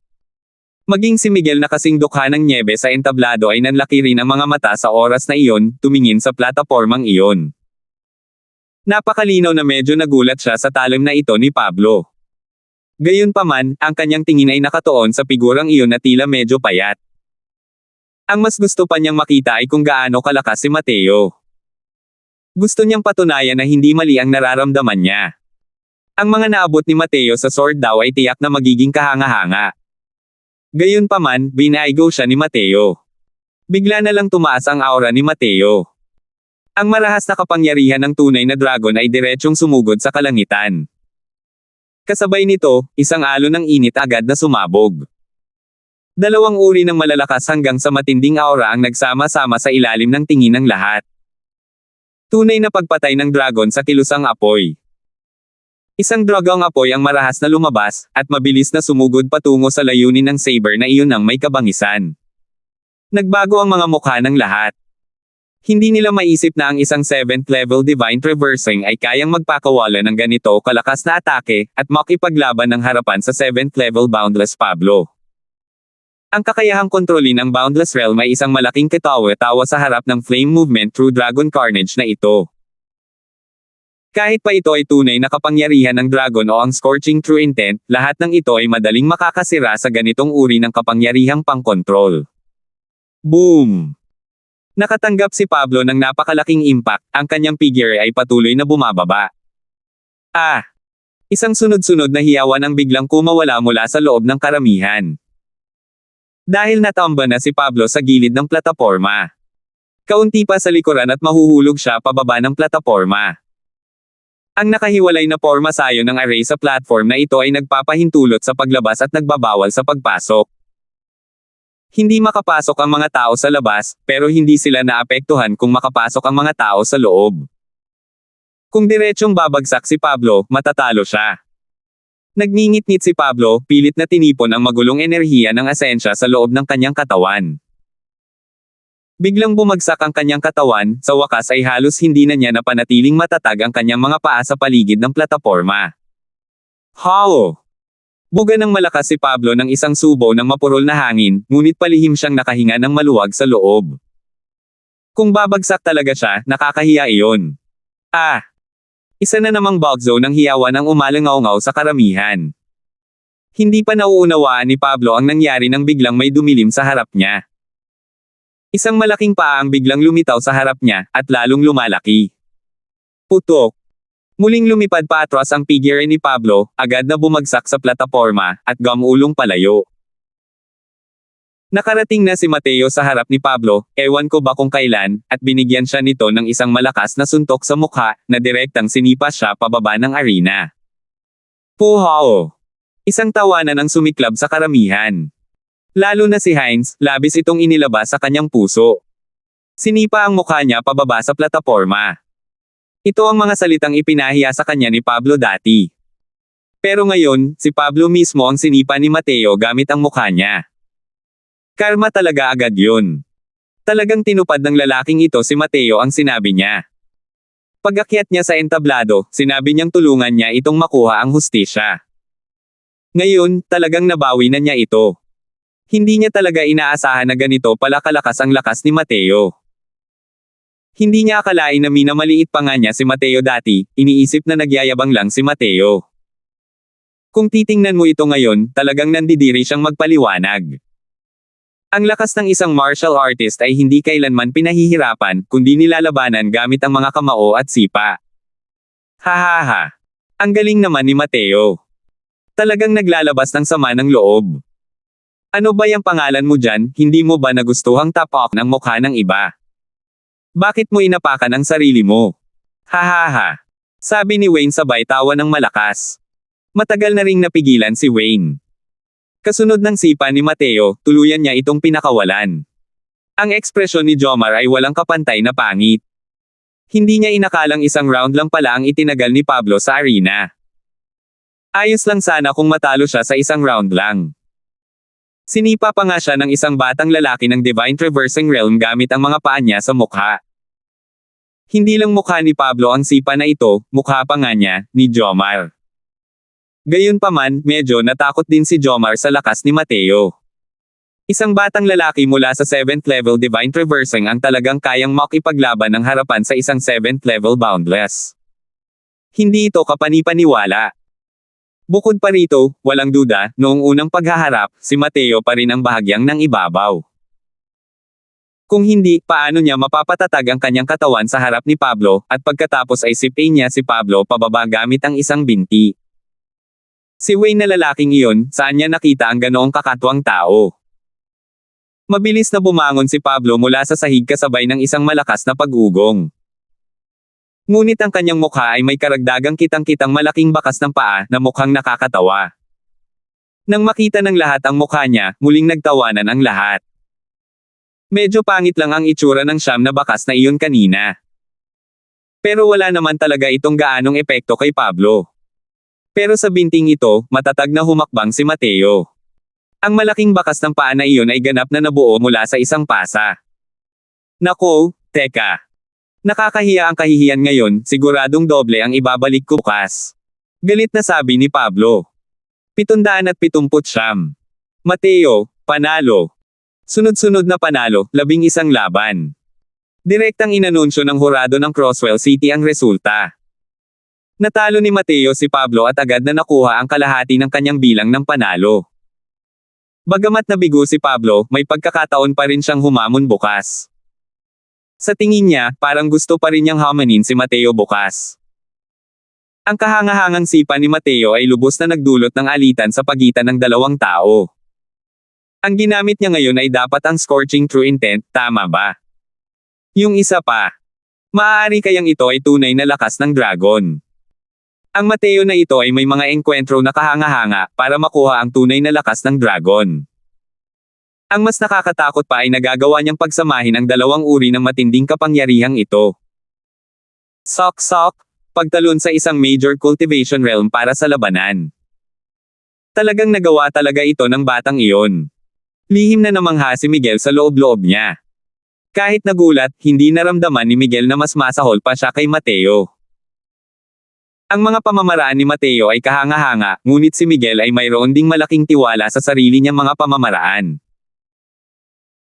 Maging si Miguel na kasing dukha ng nyebe sa entablado ay nanlaki rin ang mga mata sa oras na iyon, tumingin sa platapormang iyon. Napakalinaw na medyo nagulat siya sa talim na ito ni Pablo. Gayunpaman, ang kanyang tingin ay nakatuon sa figurang iyon na tila medyo payat. Ang mas gusto pa niyang makita ay kung gaano kalakas si Mateo. Gusto niyang patunayan na hindi mali ang nararamdaman niya. Ang mga naabot ni Mateo sa sword daw ay tiyak na magiging kahanga-hanga. Gayunpaman, binaigo siya ni Mateo. Bigla na lang tumaas ang aura ni Mateo. Ang marahas na kapangyarihan ng tunay na dragon ay diretsyong sumugod sa kalangitan. Kasabay nito, isang alon ng init agad na sumabog. Dalawang uri ng malalakas hanggang sa matinding aura ang nagsama-sama sa ilalim ng tingin ng lahat. Tunay na pagpatay ng dragon sa kilusang apoy. Isang dragang apoy ang marahas na lumabas, at mabilis na sumugod patungo sa layunin ng saber na iyon ang may kabangisan. Nagbago ang mga mukha ng lahat. Hindi nila maisip na ang isang 7th level divine traversing ay kayang magpakawala ng ganito kalakas na atake, at makipaglaban ng harapan sa 7th level boundless Pablo. Ang kakayahang kontrolin ng Boundless Realm ay isang malaking katawa-tawa sa harap ng flame movement through Dragon Carnage na ito. Kahit pa ito ay tunay na kapangyarihan ng dragon o ang Scorching True Intent, lahat ng ito ay madaling makakasira sa ganitong uri ng kapangyarihang pangkontrol. Boom! Nakatanggap si Pablo ng napakalaking impact, ang kanyang figure ay patuloy na bumababa. Isang sunod-sunod na hiyawan ang biglang kumawala mula sa loob ng karamihan. Dahil natamba na si Pablo sa gilid ng plataporma. Kaunti pa sa likuran at mahuhulog siya pababa ng plataporma. Ang nakahiwalay na porma sayo ng array sa platform na ito ay nagpapahintulot sa paglabas at nagbabawal sa pagpasok. Hindi makapasok ang mga tao sa labas, pero hindi sila naapektuhan kung makapasok ang mga tao sa loob. Kung diretsyong babagsak si Pablo, matatalo siya. Nagngingit-ngit si Pablo, pilit na tinipon ang magulong enerhiya ng asensya sa loob ng kanyang katawan. Biglang bumagsak ang kanyang katawan, sa wakas ay halos hindi na niya napanatiling matatag ang kanyang mga paa sa paligid ng plataporma. How? Buga ng malakas si Pablo ng isang subo ng mapurol na hangin, ngunit palihim siyang nakahinga ng maluwag sa loob. Kung babagsak talaga siya, nakakahiya iyon. Isa na namang bug zone ng hiyawan ang umalangaw-ngaw sa karamihan. Hindi pa nauunawaan ni Pablo ang nangyari nang biglang may dumilim sa harap niya. Isang malaking paa ang biglang lumitaw sa harap niya, at lalong lumalaki. Putok! Muling lumipad pa atras ang figure ni Pablo, agad na bumagsak sa plataporma, at gamulong palayo. Nakarating na si Mateo sa harap ni Pablo, ewan ko ba kung kailan, at binigyan siya nito ng isang malakas na suntok sa mukha, na direktang sinipa siya pababa ng arena. Puhaw! Isang tawanan ang sumiklab sa karamihan. Lalo na si Heinz, labis itong inilabas sa kanyang puso. Sinipa ang mukha niya pababa sa plataporma. Ito ang mga salitang ipinahiya sa kanya ni Pablo dati. Pero ngayon, si Pablo mismo ang sinipa ni Mateo gamit ang mukha niya. Karma talaga agad yun. Talagang tinupad ng lalaking ito si Mateo ang sinabi niya. Pag-akyat niya sa entablado, sinabi niyang tulungan niya itong makuha ang hustisya. Ngayon, talagang nabawi na niya ito. Hindi niya talaga inaasahan na ganito pala kalakas ang lakas ni Mateo. Hindi niya akalain na minamaliit pa nga niya si Mateo dati, iniisip na nagyayabang lang si Mateo. Kung titingnan mo ito ngayon, talagang nandidiri siyang magpaliwanag. Ang lakas ng isang martial artist ay hindi kailanman pinahihirapan, kundi nilalabanan gamit ang mga kamao at sipa. Hahaha. Ang galing naman ni Mateo. Talagang naglalabas ng sama ng loob. Ano ba yung pangalan mo dyan, hindi mo ba nagustuhang tapak ng mukha ng iba? Bakit mo inapakan ang sarili mo? Hahaha. Sabi ni Wayne sabay tawa ng malakas. Matagal na ring napigilan si Wayne. Kasunod ng sipa ni Mateo, tuluyan niya itong pinakawalan. Ang ekspresyon ni Jomar ay walang kapantay na pangit. Hindi niya inakalang isang round lang pala ang itinagal ni Pablo sa arena. Ayos lang sana kung matalo siya sa isang round lang. Sinipa pa nga siya ng isang batang lalaki ng Divine Traversing Realm gamit ang mga paa niya sa mukha. Hindi lang mukha ni Pablo ang sipa na ito, mukha pa nga niya, ni Jomar. Gayunpaman, medyo natakot din si Jomar sa lakas ni Mateo. Isang batang lalaki mula sa 7th level Divine Traversing ang talagang kayang makipaglaban ng harapan sa isang 7th level Boundless. Hindi ito kapanipaniwala. Bukod pa rito, walang duda, noong unang paghaharap, si Mateo pa rin ang bahagyang ng ibabaw. Kung hindi, paano niya mapapatatag ang kanyang katawan sa harap ni Pablo, at pagkatapos ay sipin niya si Pablo pababa gamit ang isang binti. Si Wayne na lalaking iyon, saan niya nakita ang ganoong kakatwang tao? Mabilis na bumangon si Pablo mula sa sahig kasabay ng isang malakas na pag-ugong. Ngunit ang kanyang mukha ay may karagdagang kitang-kitang malaking bakas ng paa na mukhang nakakatawa. Nang makita ng lahat ang mukha niya, muling nagtawanan ang lahat. Medyo pangit lang ang itsura ng siyam na bakas na iyon kanina. Pero wala naman talaga itong gaanong epekto kay Pablo. Pero sa binting ito, matatag na humakbang si Mateo. Ang malaking bakas ng paa na iyon ay ganap na nabuo mula sa isang pasa. Nako, teka. Nakakahiya ang kahihiyan ngayon, siguradong doble ang ibabalik ko bukas. Galit na sabi ni Pablo. 779. Mateo, panalo. Sunod-sunod na panalo, 11 laban. Direktang inanunsyo ng hurado ng Crosswell City ang resulta. Natalo ni Mateo si Pablo at agad na nakuha ang kalahati ng kanyang bilang ng panalo. Bagamat nabigo si Pablo, may pagkakataon pa rin siyang humamon bukas. Sa tingin niya, parang gusto pa rin niyang hamanin si Mateo bukas. Ang kahangahangang sipa ni Mateo ay lubos na nagdulot ng alitan sa pagitan ng dalawang tao. Ang ginamit niya ngayon ay dapat ang scorching true intent, tama ba? Yung isa pa. Maaari kayang ito ay tunay na lakas ng dragon. Ang Mateo na ito ay may mga engkwentro na kahanga-hanga para makuha ang tunay na lakas ng dragon. Ang mas nakakatakot pa ay nagagawa niyang pagsamahin ang dalawang uri ng matinding kapangyarihang ito. Sok-sok, pagtalon sa isang major cultivation realm para sa labanan. Talagang nagawa talaga ito ng batang iyon. Lihim na namangha si Miguel sa loob-loob niya. Kahit nagulat, hindi naramdaman ni Miguel na mas masahol pa siya kay Mateo. Ang mga pamamaraan ni Mateo ay kahanga-hanga, ngunit si Miguel ay mayroon ding malaking tiwala sa sarili niyang mga pamamaraan.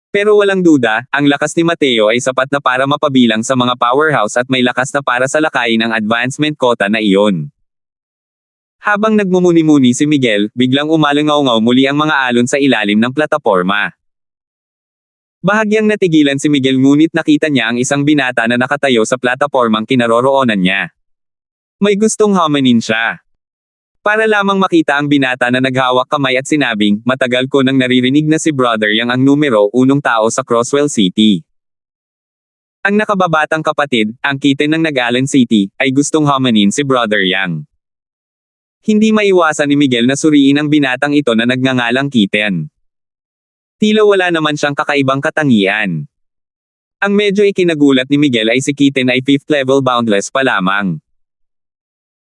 Pero walang duda, ang lakas ni Mateo ay sapat na para mapabilang sa mga powerhouse at may lakas na para sa lakayin ang advancement quota na iyon. Habang nagmumuni-muni si Miguel, biglang umalangaw-ngaw muli ang mga alon sa ilalim ng plataporma. Bahagyang natigilan si Miguel ngunit nakita niya ang isang binata na nakatayo sa platapormang kinaroroonan niya. May gustong hamanin siya. Para lamang makita ang binata na naghawak kamay at sinabing, matagal ko nang naririnig na si Brother Yang ang numero 1 tao sa Crosswell City. Ang nakababatang kapatid, ang kitten ng Nag-Allen City, ay gustong hamanin si Brother Yang. Hindi maiwasan ni Miguel na suriin ang binatang ito na nagngangalang kitten. Tila wala naman siyang kakaibang katangian. Ang medyo ikinagulat ni Miguel ay si kitten ay 5th level boundless pa lamang.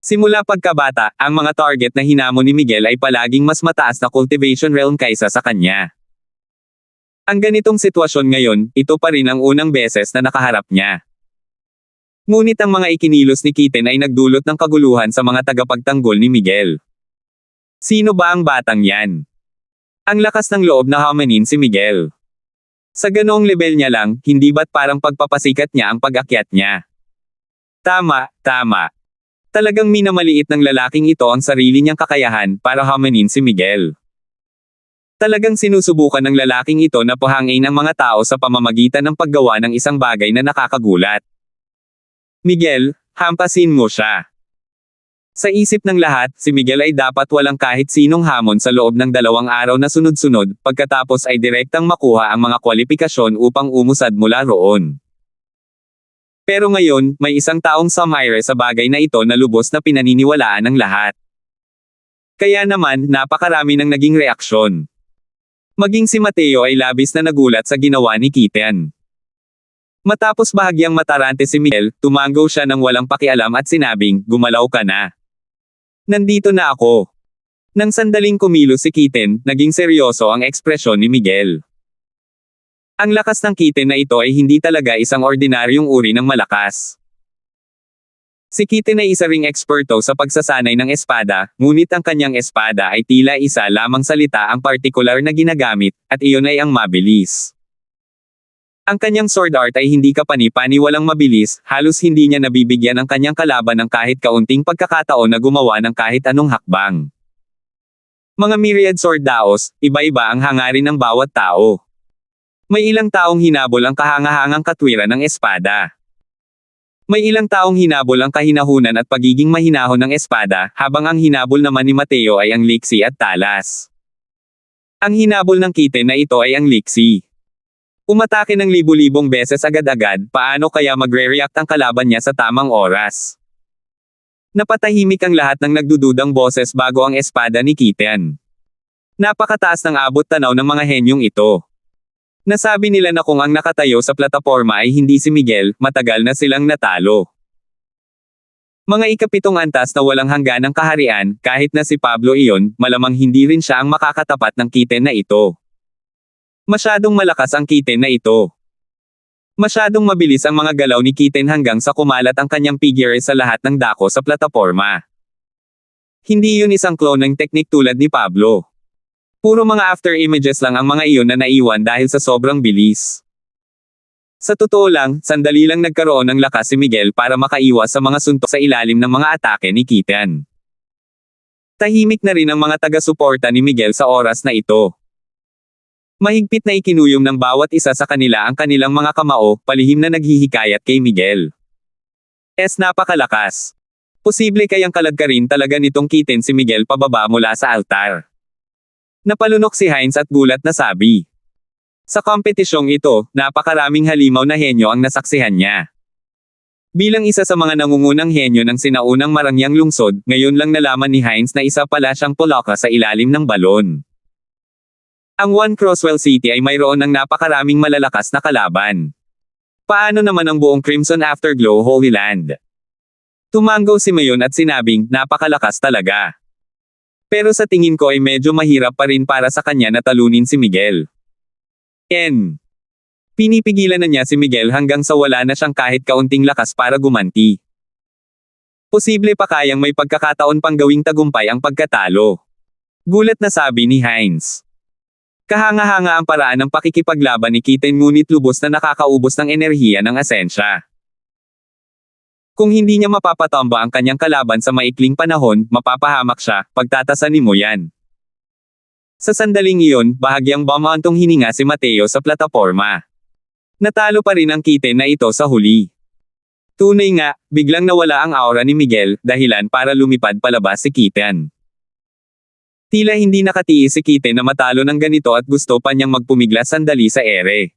Simula pagkabata, ang mga target na hinamon ni Miguel ay palaging mas mataas na cultivation realm kaysa sa kanya. Ang ganitong sitwasyon ngayon, ito pa rin ang unang beses na nakaharap niya. Ngunit ang mga ikinilos ni Kitten ay nagdulot ng kaguluhan sa mga tagapagtanggol ni Miguel. Sino ba ang batang yan? Ang lakas ng loob na hamanin si Miguel. Sa ganoong level niya lang, hindi ba't parang pagpapasikat niya ang pag-akyat niya? Tama, tama. Talagang minamaliit ng lalaking ito ang sarili niyang kakayahan para hamanin si Miguel. Talagang sinusubukan ng lalaking ito na pahangin ang mga tao sa pamamagitan ng paggawa ng isang bagay na nakakagulat. Miguel, hampasin mo siya. Sa isip ng lahat, si Miguel ay dapat walang kahit sinong hamon sa loob ng 2 araw na sunod-sunod, pagkatapos ay direktang makuha ang mga kwalifikasyon upang umusad mula roon. Pero ngayon, may isang taong sumire sa bagay na ito na lubos na pinaniniwalaan ng lahat. Kaya naman, napakarami ng naging reaksyon. Maging si Mateo ay labis na nagulat sa ginawa ni Kitten. Matapos bahagyang matarante si Miguel, tumanggo siya ng walang pakialam at sinabing, gumalaw ka na. Nandito na ako. Nang sandaling kumilos si Kitten, naging seryoso ang ekspresyon ni Miguel. Ang lakas ng kitten na ito ay hindi talaga isang ordinaryong uri ng malakas. Si Kitten ay isa ring eksperto sa pagsasanay ng espada, ngunit ang kanyang espada ay tila isa lamang salita ang partikular na ginagamit, at iyon ay ang mabilis. Ang kanyang sword art ay hindi kapani-paniwalang mabilis, halos hindi niya nabibigyan ang kanyang kalaban ng kahit kaunting pagkakataon na gumawa ng kahit anong hakbang. Mga myriad sword daos, iba-iba ang hangarin ng bawat tao. May ilang taong hinabol ang kahangahangang katwiran ng espada. May ilang taong hinabol ang kahinahunan at pagiging mahinahon ng espada, habang ang hinabol naman ni Mateo ay ang liksi at talas. Ang hinabol ng Kitten na ito ay ang liksi. Umatake ng libu-libong beses agad-agad, paano kaya magre-react ang kalaban niya sa tamang oras? Napatahimik ang lahat ng nagdududang boses bago ang espada ni Kitten. Napakataas ng abot tanaw ng mga henyong ito. Nasabi nila na kung ang nakatayo sa plataporma ay hindi si Miguel, matagal na silang natalo. Mga ikapitong antas na walang hangganang kaharian, kahit na si Pablo iyon, malamang hindi rin siya ang makakatapat ng Kitten na ito. Masyadong malakas ang Kitten na ito. Masyadong mabilis ang mga galaw ni Kitten hanggang sa kumalat ang kanyang figure sa lahat ng dako sa plataporma. Hindi yun isang clone ng teknik tulad ni Pablo. Puro mga after images lang ang mga iyon na naiwan dahil sa sobrang bilis. Sa totoo lang, sandali lang nagkaroon ng lakas si Miguel para makaiwas sa mga suntok sa ilalim ng mga atake ni Kitten. Tahimik na rin ang mga taga-suporta ni Miguel sa oras na ito. Mahigpit na ikinuyom ng bawat isa sa kanila ang kanilang mga kamao, palihim na naghihikayat kay Miguel. Napakalakas. Posible kayang kalagkarin talaga nitong Kitten si Miguel pababa mula sa altar. Napalunok si Hines at gulat na sabi. Sa kompetisyong ito, napakaraming halimaw na henyo ang nasaksihan niya. Bilang isa sa mga nangungunang henyo ng sinaunang Marangyang lungsod, ngayon lang nalaman ni Hines na isa pala siyang Polaka sa ilalim ng balon. Ang One Crosswell City ay mayroon ng napakaraming malalakas na kalaban. Paano naman ang buong Crimson Afterglow Holy Land? Tumango si Mayon at sinabing, napakalakas talaga. Pero sa tingin ko ay medyo mahirap pa rin para sa kanya na talunin si Miguel. Pinipigilan na niya si Miguel hanggang sa wala na siyang kahit kaunting lakas para gumanti. Posible pa kayang may pagkakataon pang gawing tagumpay ang pagkatalo. Gulat na sabi ni Hines. Kahanga-hanga ang paraan ng pakikipaglaban ni Kitten ngunit lubos na nakakaubos ng enerhiya ng asensya. Kung hindi niya mapapatamba ang kanyang kalaban sa maikling panahon, mapapahamak siya, pagtatasanin mo yan. Sa sandaling iyon, bahagyang bumantong hininga si Mateo sa plataporma. Natalo pa rin ang Kitten na ito sa huli. Tunay nga, biglang nawala ang aura ni Miguel, dahilan para lumipad palabas si Kitten. Tila hindi nakatiis si Kitten na matalo ng ganito at gusto pa niyang magpumigla sandali sa ere.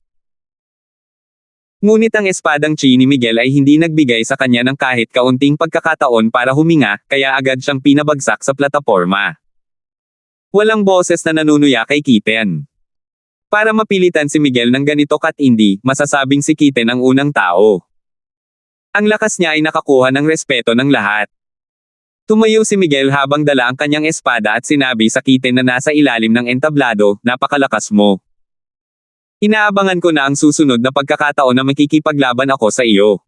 Ngunit ang espadang chi ni Miguel ay hindi nagbigay sa kanya ng kahit kaunting pagkakataon para huminga, kaya agad siyang pinabagsak sa plataporma. Walang boses na nanunuya kay Kitten. Para mapilitan si Miguel ng ganito katindi, masasabing si Kitten ang unang tao. Ang lakas niya ay nakakuha ng respeto ng lahat. Tumayo si Miguel habang dala ang kanyang espada at sinabi sa Kitten na nasa ilalim ng entablado, napakalakas mo. Inaabangan ko na ang susunod na pagkakataon na makikipaglaban ako sa iyo.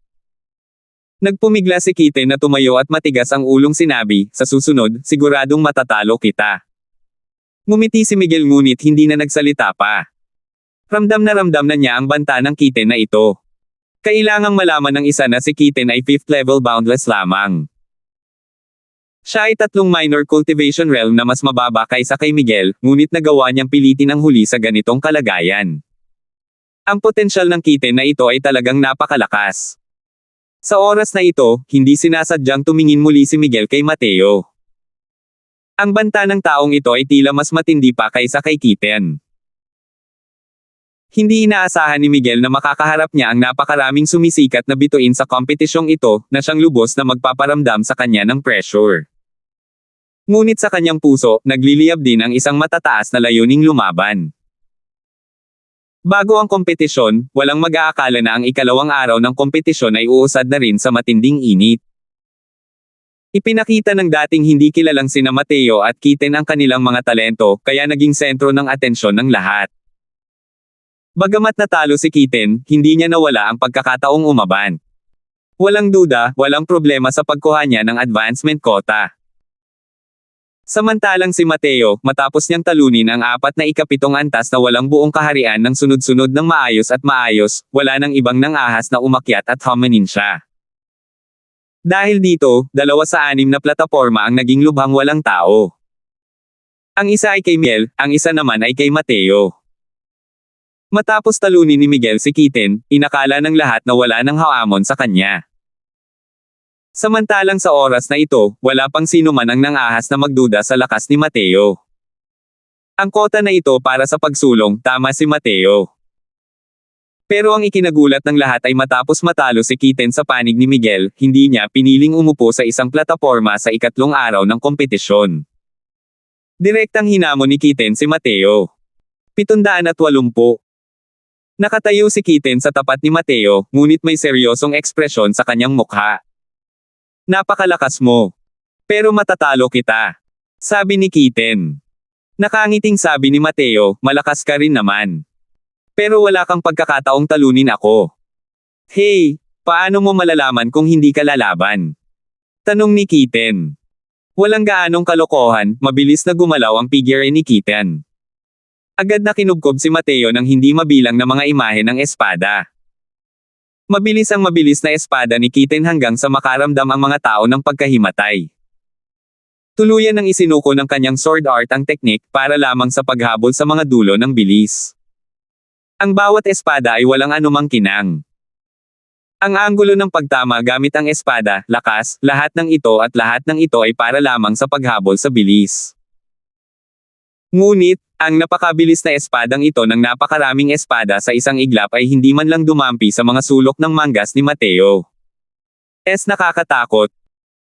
Nagpumigla si Kitten na tumayo at matigas ang ulong sinabi, sa susunod, siguradong matatalo kita. Ngumiti si Miguel ngunit hindi na nagsalita pa. Ramdam na niya ang banta ng Kitten na ito. Kailangang malaman ng isa na si Kitten ay 5th level boundless lamang. Siya ay 3 minor cultivation realm na mas mababa kaysa kay Miguel, ngunit nagawa niyang pilitin ang huli sa ganitong kalagayan. Ang potensyal ng Kitten na ito ay talagang napakalakas. Sa oras na ito, hindi sinasadyang tumingin muli si Miguel kay Mateo. Ang banta ng taong ito ay tila mas matindi pa kaysa kay Kitten. Hindi inaasahan ni Miguel na makakaharap niya ang napakaraming sumisikat na bituin sa kompetisyong ito, na siyang lubos na magpaparamdam sa kanya ng pressure. Ngunit sa kanyang puso, nagliliyab din ang isang matataas na layuning lumaban. Bago ang kompetisyon, walang mag-aakala na ang ikalawang araw ng kompetisyon ay uusad na rin sa matinding init. Ipinakita ng dating hindi kilalang sina Mateo at Kitten ang kanilang mga talento, kaya naging sentro ng atensyon ng lahat. Bagamat natalo si Kitten, hindi niya nawala ang pagkakataong umaban. Walang duda, walang problema sa pagkuha niya ng advancement quota. Samantalang si Mateo, matapos niyang talunin ang 47 antas na walang buong kaharian ng sunod-sunod ng maayos, wala nang ibang nang ahas na umakyat at huminin siya. Dahil dito, 2 sa 6 na plataporma ang naging lubhang walang tao. Ang isa ay kay Miguel, ang isa naman ay kay Mateo. Matapos talunin ni Miguel si Kitten, inakala ng lahat na wala nang haamon sa kanya. Samantalang sa oras na ito, wala pang sino man ang nangahas na magduda sa lakas ni Mateo. Ang kota na ito para sa pagsulong, tama si Mateo. Pero ang ikinagulat ng lahat ay matapos matalo si Kitten sa panig ni Miguel, hindi niya piniling umupo sa isang plataporma sa ikatlong araw ng kompetisyon. Direktang hinamon ni Kitten si Mateo. 780. Nakatayo si Kitten sa tapat ni Mateo, ngunit may seryosong ekspresyon sa kanyang mukha. Napakalakas mo. Pero matatalo kita. Sabi ni Kitten. Nakangiting sabi ni Mateo, malakas ka rin naman. Pero wala kang pagkakataong talunin ako. Hey, paano mo malalaman kung hindi ka lalaban? Tanong ni Kitten. Walang gaanong kalokohan, mabilis na gumalaw ang figure ni Kitten. Agad na kinubkob si Mateo ng hindi mabilang na mga imahe ng espada. Mabilis na espada ni Kitten hanggang sa makaramdam ang mga tao ng pagkahimatay. Tuluyan nang isinuko ng kanyang sword art ang teknik para lamang sa paghabol sa mga dulo ng bilis. Ang bawat espada ay walang anumang kinang. Ang anggulo ng pagtama gamit ang espada, lakas, lahat ng ito ay para lamang sa paghabol sa bilis. Ngunit, ang napakabilis na espadang ito ng napakaraming espada sa isang iglap ay hindi man lang dumampi sa mga sulok ng manggas ni Mateo. Nakakatakot.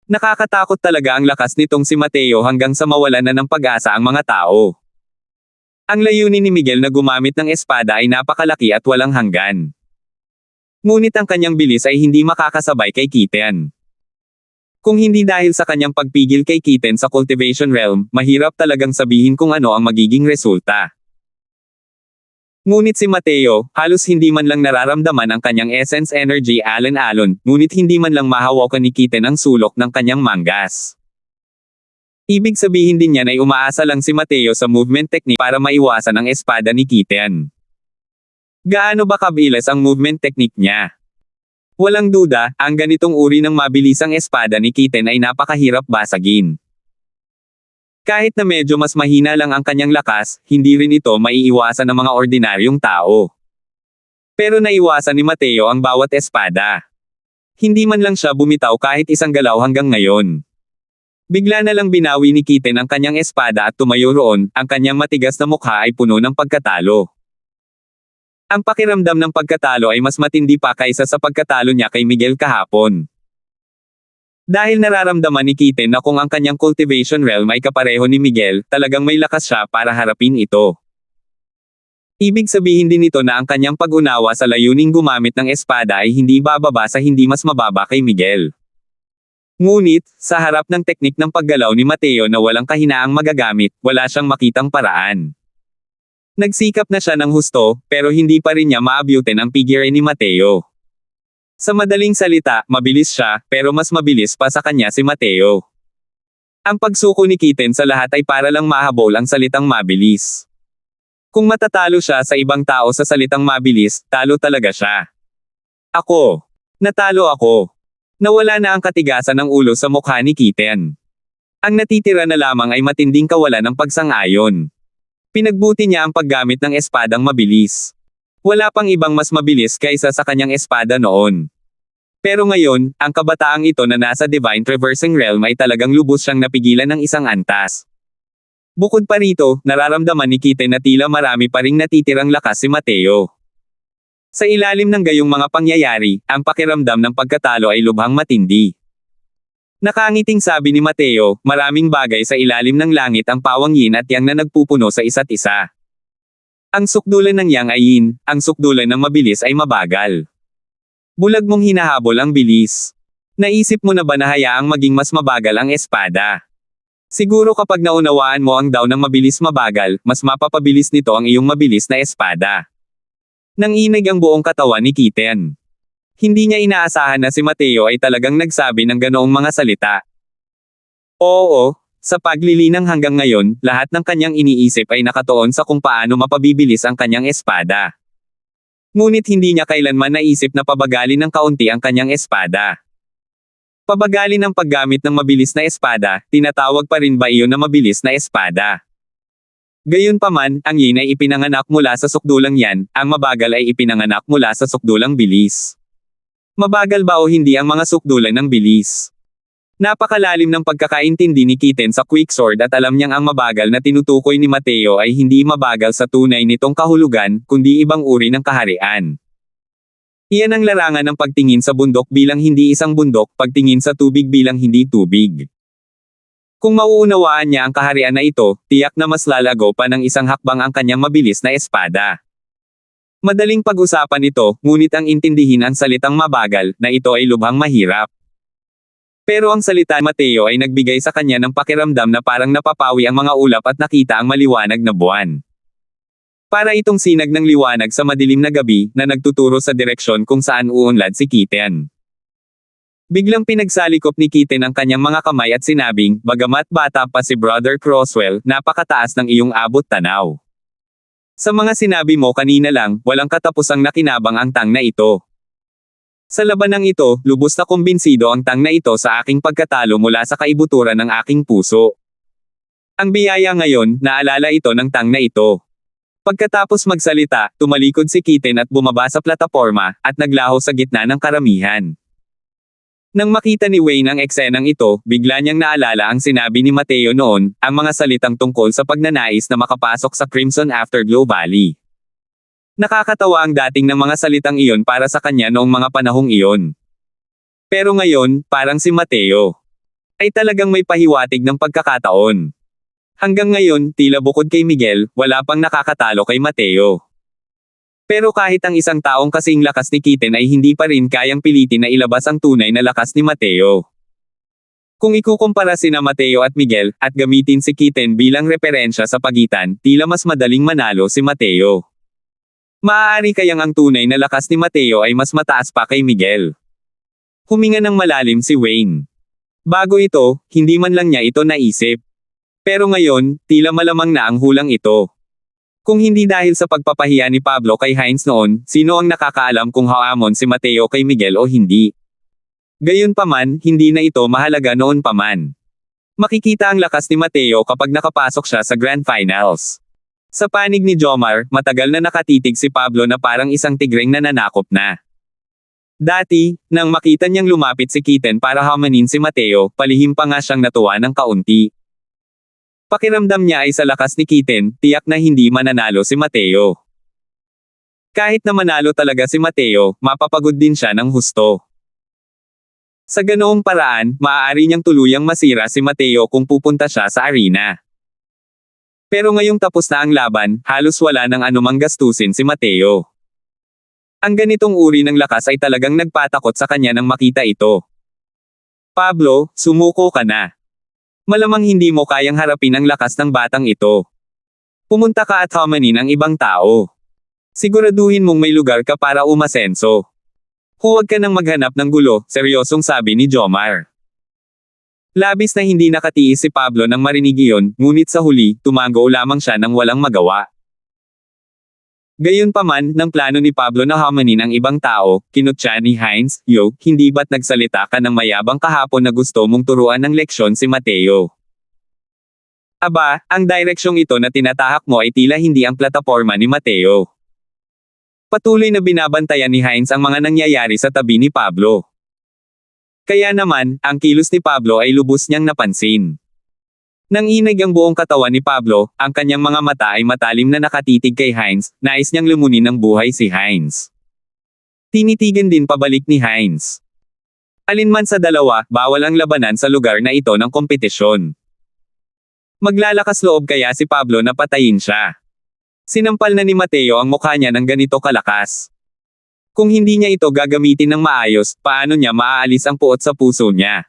Nakakatakot talaga ang lakas nitong si Mateo hanggang sa mawalan na ng pag-asa ang mga tao. Ang layunin ni Miguel na gumamit ng espada ay napakalaki at walang hanggan. Ngunit ang kanyang bilis ay hindi makakasabay kay Kitten. Kung hindi dahil sa kanyang pagpigil kay Kitten sa cultivation realm, mahirap talagang sabihin kung ano ang magiging resulta. Ngunit si Mateo, halos hindi man lang nararamdaman ang kanyang essence energy alon-alon, ngunit hindi man lang mahawakan ni Kitten ang sulok ng kanyang manggas. Ibig sabihin din niyan ay umaasa lang si Mateo sa movement technique para maiwasan ang espada ni Kitten. Gaano ba kabilis ang movement technique niya? Walang duda, ang ganitong uri ng mabilisang espada ni Kitten ay napakahirap basagin. Kahit na medyo mas mahina lang ang kanyang lakas, hindi rin ito maiiwasan ng mga ordinaryong tao. Pero naiwasan ni Mateo ang bawat espada. Hindi man lang siya bumitaw kahit isang galaw hanggang ngayon. Bigla na lang binawi ni Kitten ang kanyang espada at tumayo roon, ang kanyang matigas na mukha ay puno ng pagkatalo. Ang pakiramdam ng pagkatalo ay mas matindi pa kaysa sa pagkatalo niya kay Miguel kahapon. Dahil nararamdaman ni Kitten na kung ang kanyang cultivation realm ay kapareho ni Miguel, talagang may lakas siya para harapin ito. Ibig sabihin din ito na ang kanyang pag-unawa sa layuning gumamit ng espada ay hindi bababa sa hindi mas mababa kay Miguel. Ngunit, sa harap ng teknik ng paggalaw ni Mateo na walang kahinaang magagamit, wala siyang makitang paraan. Nagsikap na siya ng husto, pero hindi pa rin niya maabyutin ang figure ni Mateo. Sa madaling salita, mabilis siya, pero mas mabilis pa sa kanya si Mateo. Ang pagsuko ni Kitten sa lahat ay para lang mahabol ang salitang mabilis. Kung matatalo siya sa ibang tao sa salitang mabilis, talo talaga siya. Ako. Natalo ako. Nawala na ang katigasan ng ulo sa mukha ni Kitten. Ang natitira na lamang ay matinding kawalan ng pagsang-ayon. Pinagbuti niya ang paggamit ng espadang mabilis. Wala pang ibang mas mabilis kaysa sa kanyang espada noon. Pero ngayon, ang kabataang ito na nasa Divine Traversing Realm ay talagang lubos siyang napigilan ng isang antas. Bukod pa rito, nararamdaman ni Kitten na tila marami pa ring natitirang lakas si Mateo. Sa ilalim ng gayong mga pangyayari, ang pakiramdam ng pagkatalo ay lubhang matindi. Nakangiting sabi ni Mateo, maraming bagay sa ilalim ng langit ang pawang yin at yang na nagpupuno sa isa't isa. Ang sukdulan ng yang ay yin, ang sukdulan ng mabilis ay mabagal. Bulag mong hinahabol ang bilis. Naisip mo na ba na hayaang maging mas mabagal ang espada? Siguro kapag naunawaan mo ang daw ng mabilis mabagal, mas mapapabilis nito ang iyong mabilis na espada. Nanginig ang buong katawan ni Kitten. Hindi niya inaasahan na si Mateo ay talagang nagsabi ng ganoong mga salita. Oo, sa paglilinang hanggang ngayon, lahat ng kanyang iniisip ay nakatuon sa kung paano mapabibilis ang kanyang espada. Ngunit hindi niya kailanman naisip na pabagalin ng kaunti ang kanyang espada. Pabagalin ang paggamit ng mabilis na espada, tinatawag pa rin ba iyon na mabilis na espada? Gayunpaman, ang yin ay ipinanganak mula sa sukdulang yan, ang mabagal ay ipinanganak mula sa sukdulang bilis. Mabagal ba o hindi ang mga sukdulan ng bilis? Napakalalim ng pagkakaintindi ni Kitten sa quicksword at alam niyang ang mabagal na tinutukoy ni Mateo ay hindi mabagal sa tunay nitong kahulugan, kundi ibang uri ng kaharian. Iyan ang larangan ng pagtingin sa bundok bilang hindi isang bundok, pagtingin sa tubig bilang hindi tubig. Kung mauunawaan niya ang kaharian na ito, tiyak na mas lalago pa ng isang hakbang ang kanyang mabilis na espada. Madaling pag-usapan ito, ngunit ang intindihin ang salitang mabagal, na ito ay lubhang mahirap. Pero ang salita ni Mateo ay nagbigay sa kanya ng pakiramdam na parang napapawi ang mga ulap at nakita ang maliwanag na buwan. Para itong sinag ng liwanag sa madilim na gabi, na nagtuturo sa direksyon kung saan uunlad si Kitten. Biglang pinagsalikop ni Kitten ang kanyang mga kamay at sinabing, bagamat bata pa si Brother Croswell, napakataas ng iyong abot tanaw. Sa mga sinabi mo kanina lang, walang katapusang nakinabang ang tang na ito. Sa labanang ito, lubos na kumbinsido ang tang na ito sa aking pagkatalo mula sa kaibuturan ng aking puso. Ang biyaya ngayon, naalala ito ng tang na ito. Pagkatapos magsalita, tumalikod si Kitten at bumaba sa plataporma, at naglaho sa gitna ng karamihan. Nang makita ni Wayne ang eksenang ito, bigla niyang naalala ang sinabi ni Mateo noon, ang mga salitang tungkol sa pagnanais na makapasok sa Crimson Afterglow Valley. Nakakatawa ang dating ng mga salitang iyon para sa kanya noong mga panahong iyon. Pero ngayon, parang si Mateo ay talagang may pahiwatig ng pagkakataon. Hanggang ngayon, tila bukod kay Miguel, wala pang nakakatalo kay Mateo. Pero kahit ang isang taong kasing lakas ni Kitten ay hindi pa rin kayang pilitin na ilabas ang tunay na lakas ni Mateo. Kung ikukumpara sina Mateo at Miguel, at gamitin si Kitten bilang referensya sa pagitan, tila mas madaling manalo si Mateo. Maaari kayang ang tunay na lakas ni Mateo ay mas mataas pa kay Miguel. Huminga ng malalim si Wayne. Bago ito, hindi man lang niya ito naisip. Pero ngayon, tila malamang na ang hulang ito. Kung hindi dahil sa pagpapahiya ni Pablo kay Hines noon, sino ang nakakaalam kung haamon si Mateo kay Miguel o hindi? Gayunpaman, hindi na ito mahalaga noon pa man. Makikita ang lakas ni Mateo kapag nakapasok siya sa Grand Finals. Sa panig ni Jomar, matagal na nakatitig si Pablo na parang isang tigreng nananakop na. Dati, nang makita niyang lumapit si Kitten para hamanin si Mateo, palihim pa nga siyang natuwa ng kaunti. Pakiramdam niya ay sa lakas ni Kitten, tiyak na hindi mananalo si Mateo. Kahit na manalo talaga si Mateo, mapapagod din siya ng husto. Sa ganoong paraan, maaari niyang tuluyang masira si Mateo kung pupunta siya sa arena. Pero ngayong tapos na ang laban, halos wala nang anumang gastusin si Mateo. Ang ganitong uri ng lakas ay talagang nagpatakot sa kanya nang makita ito. Pablo, sumuko ka na. Malamang hindi mo kayang harapin ang lakas ng batang ito. Pumunta ka at hamanin ang ibang tao. Siguraduhin mong may lugar ka para umasenso. Huwag ka nang maghanap ng gulo, seryosong sabi ni Jomar. Labis na hindi nakatiis si Pablo nang marinig iyon, ngunit sa huli, tumango lamang siya nang walang magawa. Gayunpaman, ng plano ni Pablo na hamanin ang ibang tao, kinutya ni Hines, "Yo, hindi ba't nagsalita ka ng mayabang kahapon na gusto mong turuan ng leksyon si Mateo? Aba, ang direksyong ito na tinatahak mo ay tila hindi ang plataporma ni Mateo." Patuloy na binabantayan ni Hines ang mga nangyayari sa tabi ni Pablo. Kaya naman, ang kilos ni Pablo ay lubos niyang napansin. Nang inig ang buong katawan ni Pablo, ang kanyang mga mata ay matalim na nakatitig kay Hines, nais niyang lumunin ng buhay si Hines. Tinitigan din pabalik ni Hines. Alinman sa dalawa, bawal ang labanan sa lugar na ito ng kompetisyon. Maglalakas loob kaya si Pablo na patayin siya. Sinampal na ni Mateo ang mukha niya ng ganito kalakas. Kung hindi niya ito gagamitin ng maayos, paano niya maaalis ang puot sa puso niya?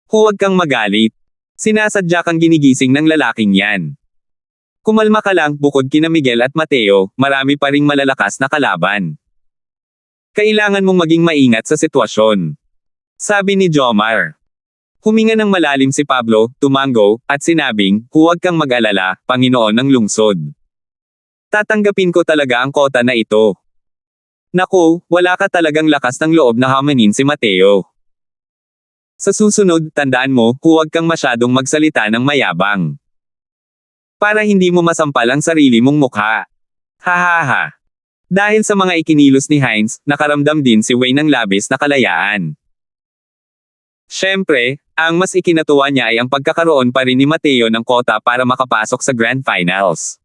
Huwag kang magalit. Sinasadya kang ginigising ng lalaking yan. Kumalma ka lang, bukod kina Miguel at Mateo, marami pa ring malalakas na kalaban. Kailangan mong maging maingat sa sitwasyon. Sabi ni Jomar. Huminga ng malalim si Pablo, tumango, at sinabing, huwag kang mag-alala, Panginoon ng lungsod. Tatanggapin ko talaga ang kota na ito. Naku, wala ka talagang lakas ng loob na hamanin si Mateo. Sa susunod, tandaan mo, huwag kang masyadong magsalita ng mayabang. Para hindi mo masampal ang sarili mong mukha. Ha ha ha. Dahil sa mga ikinilos ni Hines, nakaramdam din si Wei ng labis na kalayaan. Siyempre, ang mas ikinatuwa niya ay ang pagkakaroon pa rin ni Mateo ng kota para makapasok sa Grand Finals.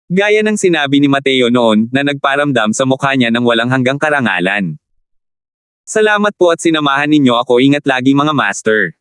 Gaya ng sinabi ni Mateo noon, na nagparamdam sa mukha niya ng walang hanggang karangalan. Salamat po at sinamahan ninyo ako, ingat lagi mga master.